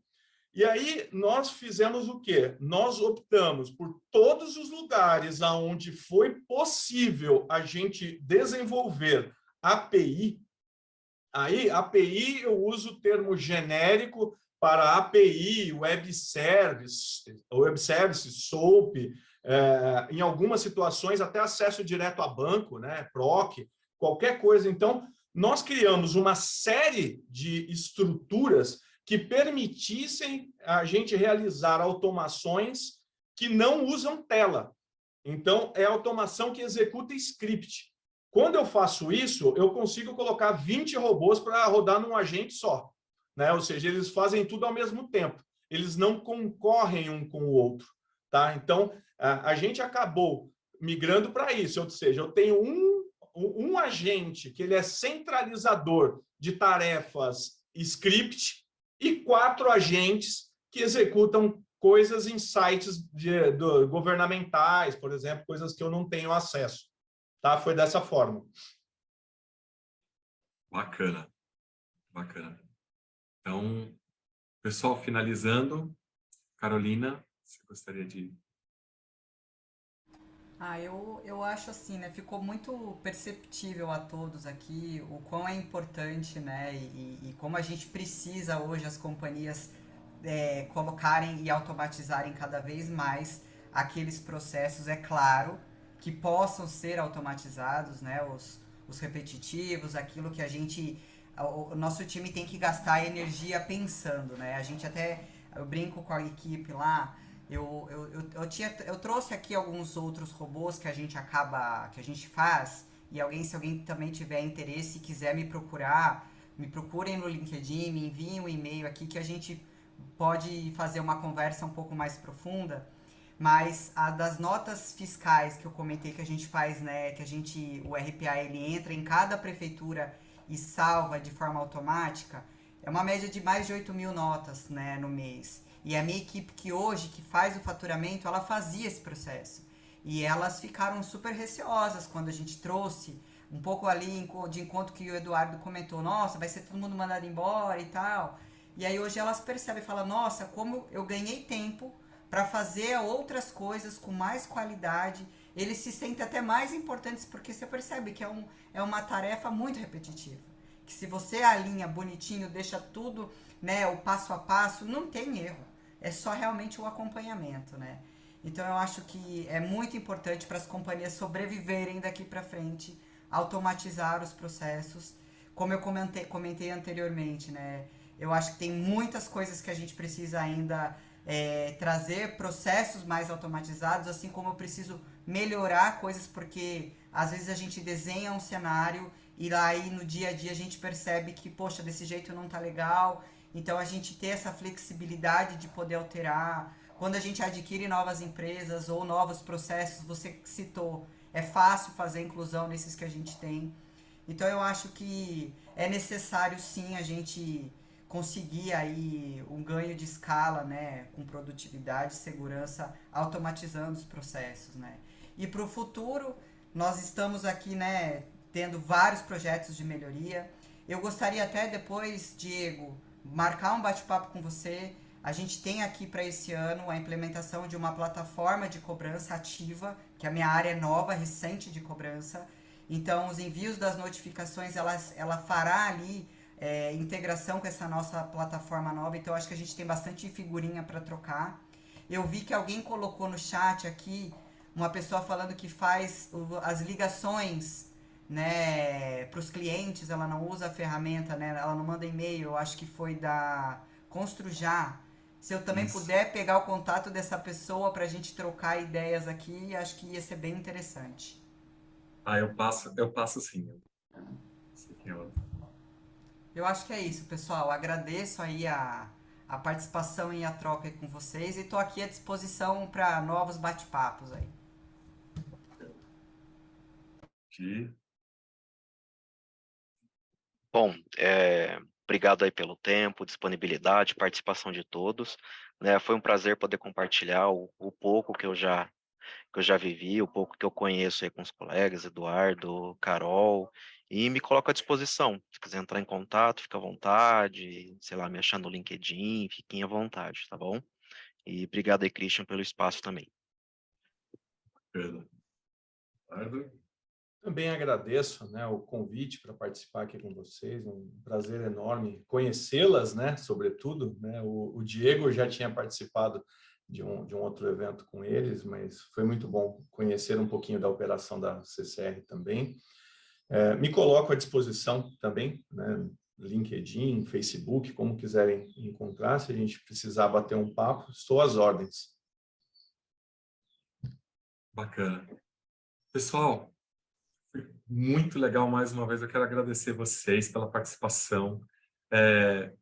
E aí nós fizemos o quê? Nós optamos por todos os lugares onde foi possível a gente desenvolver API. Aí, API, eu uso o termo genérico para API, Web Service, SOAP, em algumas situações até acesso direto a banco, né, PROC, qualquer coisa. Então, nós criamos uma série de estruturas que permitissem a gente realizar automações que não usam tela. Então, é automação que executa script. Quando eu faço isso, eu consigo colocar 20 robôs para rodar num agente só, né? Ou seja, eles fazem tudo ao mesmo tempo. Eles não concorrem um com o outro, tá? Então, a gente acabou migrando para isso, ou seja, eu tenho um agente que ele é centralizador de tarefas script e 4 agentes que executam coisas em sites governamentais, por exemplo, coisas que eu não tenho acesso. Tá? Foi dessa forma.
Bacana, bacana. Então, pessoal, finalizando, Carolina, você gostaria de...
Eu acho assim, né? Ficou muito perceptível a todos aqui o quão é importante, né? E como a gente precisa hoje as companhias colocarem e automatizarem cada vez mais aqueles processos, é claro, que possam ser automatizados, né? Os repetitivos, aquilo que a gente... O nosso time tem que gastar energia pensando, né? A gente até... Eu brinco com a equipe lá... Eu trouxe aqui alguns outros robôs que a gente faz, e se alguém também tiver interesse e quiser me procurar, me procurem no LinkedIn, me enviem um e-mail aqui que a gente pode fazer uma conversa um pouco mais profunda. Mas a das notas fiscais que eu comentei que a gente faz, né, o RPA ele entra em cada prefeitura e salva de forma automática, é uma média de mais de 8.000 notas, né, no mês. E a minha equipe que faz o faturamento, ela fazia esse processo. E elas ficaram super receosas quando a gente trouxe, um pouco ali de encontro que o Eduardo comentou, nossa, vai ser todo mundo mandado embora e tal. E aí hoje elas percebem e falam, nossa, como eu ganhei tempo para fazer outras coisas com mais qualidade. Eles se sentem até mais importantes porque você percebe que é uma tarefa muito repetitiva. Que se você alinha bonitinho, deixa tudo, né, o passo a passo, não tem erro. É só realmente o acompanhamento, né? Então, eu acho que é muito importante para as companhias sobreviverem daqui para frente, automatizar os processos. Como eu comentei anteriormente, né? Eu acho que tem muitas coisas que a gente precisa ainda trazer processos mais automatizados, assim como eu preciso melhorar coisas, porque às vezes a gente desenha um cenário e aí no dia a dia a gente percebe que, poxa, desse jeito não tá legal. Então, a gente ter essa flexibilidade de poder alterar quando a gente adquire novas empresas ou novos processos, você citou, é fácil fazer inclusão nesses que a gente tem. Então eu acho que é necessário sim a gente conseguir aí um ganho de escala, né, com produtividade e segurança, automatizando os processos, né. E para o futuro, nós estamos aqui, né, tendo vários projetos de melhoria. Eu gostaria até depois, Diego, marcar um bate-papo com você. A gente tem aqui para esse ano a implementação de uma plataforma de cobrança ativa, que a minha área é nova, recente de cobrança. Então, os envios das notificações, ela fará ali integração com essa nossa plataforma nova. Então, acho que a gente tem bastante figurinha para trocar. Eu vi que alguém colocou no chat aqui, uma pessoa falando que faz as ligações, né, para os clientes, ela não usa a ferramenta, né, ela não manda e-mail, eu acho que foi da Construjá. Se eu também
Isso.
puder pegar o contato dessa pessoa para a gente trocar ideias aqui, acho que ia ser bem interessante.
Eu passo sim. Esse aqui, ó.
Eu acho que é isso, pessoal. Agradeço aí a participação e a troca aí com vocês e estou aqui à disposição para novos bate-papos aí.
Aqui.
Bom, obrigado aí pelo tempo, disponibilidade, participação de todos, né? Foi um prazer poder compartilhar o pouco que eu já vivi, o pouco que eu conheço aí com os colegas, Eduardo, Carol, e me coloco à disposição. Se quiser entrar em contato, fica à vontade, sei lá, me achar no LinkedIn, fiquem à vontade, tá bom? E obrigado aí, Christian, pelo espaço também.
Eduardo.
Também agradeço, né, o convite para participar aqui com vocês, um prazer enorme conhecê-las, né, sobretudo, né, o Diego já tinha participado de um outro evento com eles, mas foi muito bom conhecer um pouquinho da operação da CCR também. Me coloco à disposição também, né, LinkedIn, Facebook, como quiserem encontrar, se a gente precisar bater um papo, estou às ordens.
Bacana. Pessoal, foi muito legal mais uma vez. Eu quero agradecer vocês pela participação,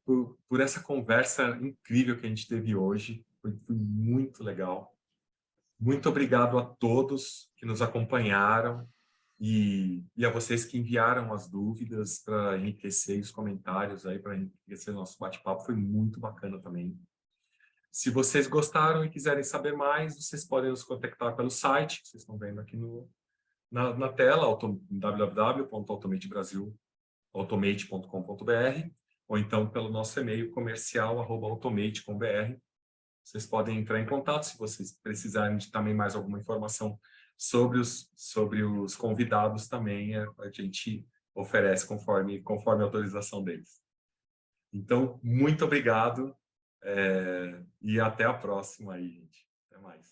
por essa conversa incrível que a gente teve hoje. Foi muito legal. Muito obrigado a todos que nos acompanharam e a vocês que enviaram as dúvidas para enriquecer os comentários aí, para enriquecer nosso bate-papo. Foi muito bacana também. Se vocês gostaram e quiserem saber mais, vocês podem nos contactar pelo site, que vocês estão vendo aqui na tela, www.automatebrasil.com.br, ou então pelo nosso e-mail comercial@automate.com.br. Vocês podem entrar em contato se vocês precisarem de também mais alguma informação sobre os convidados também, a gente oferece conforme a autorização deles. Então, muito obrigado e até a próxima aí, gente. Até mais.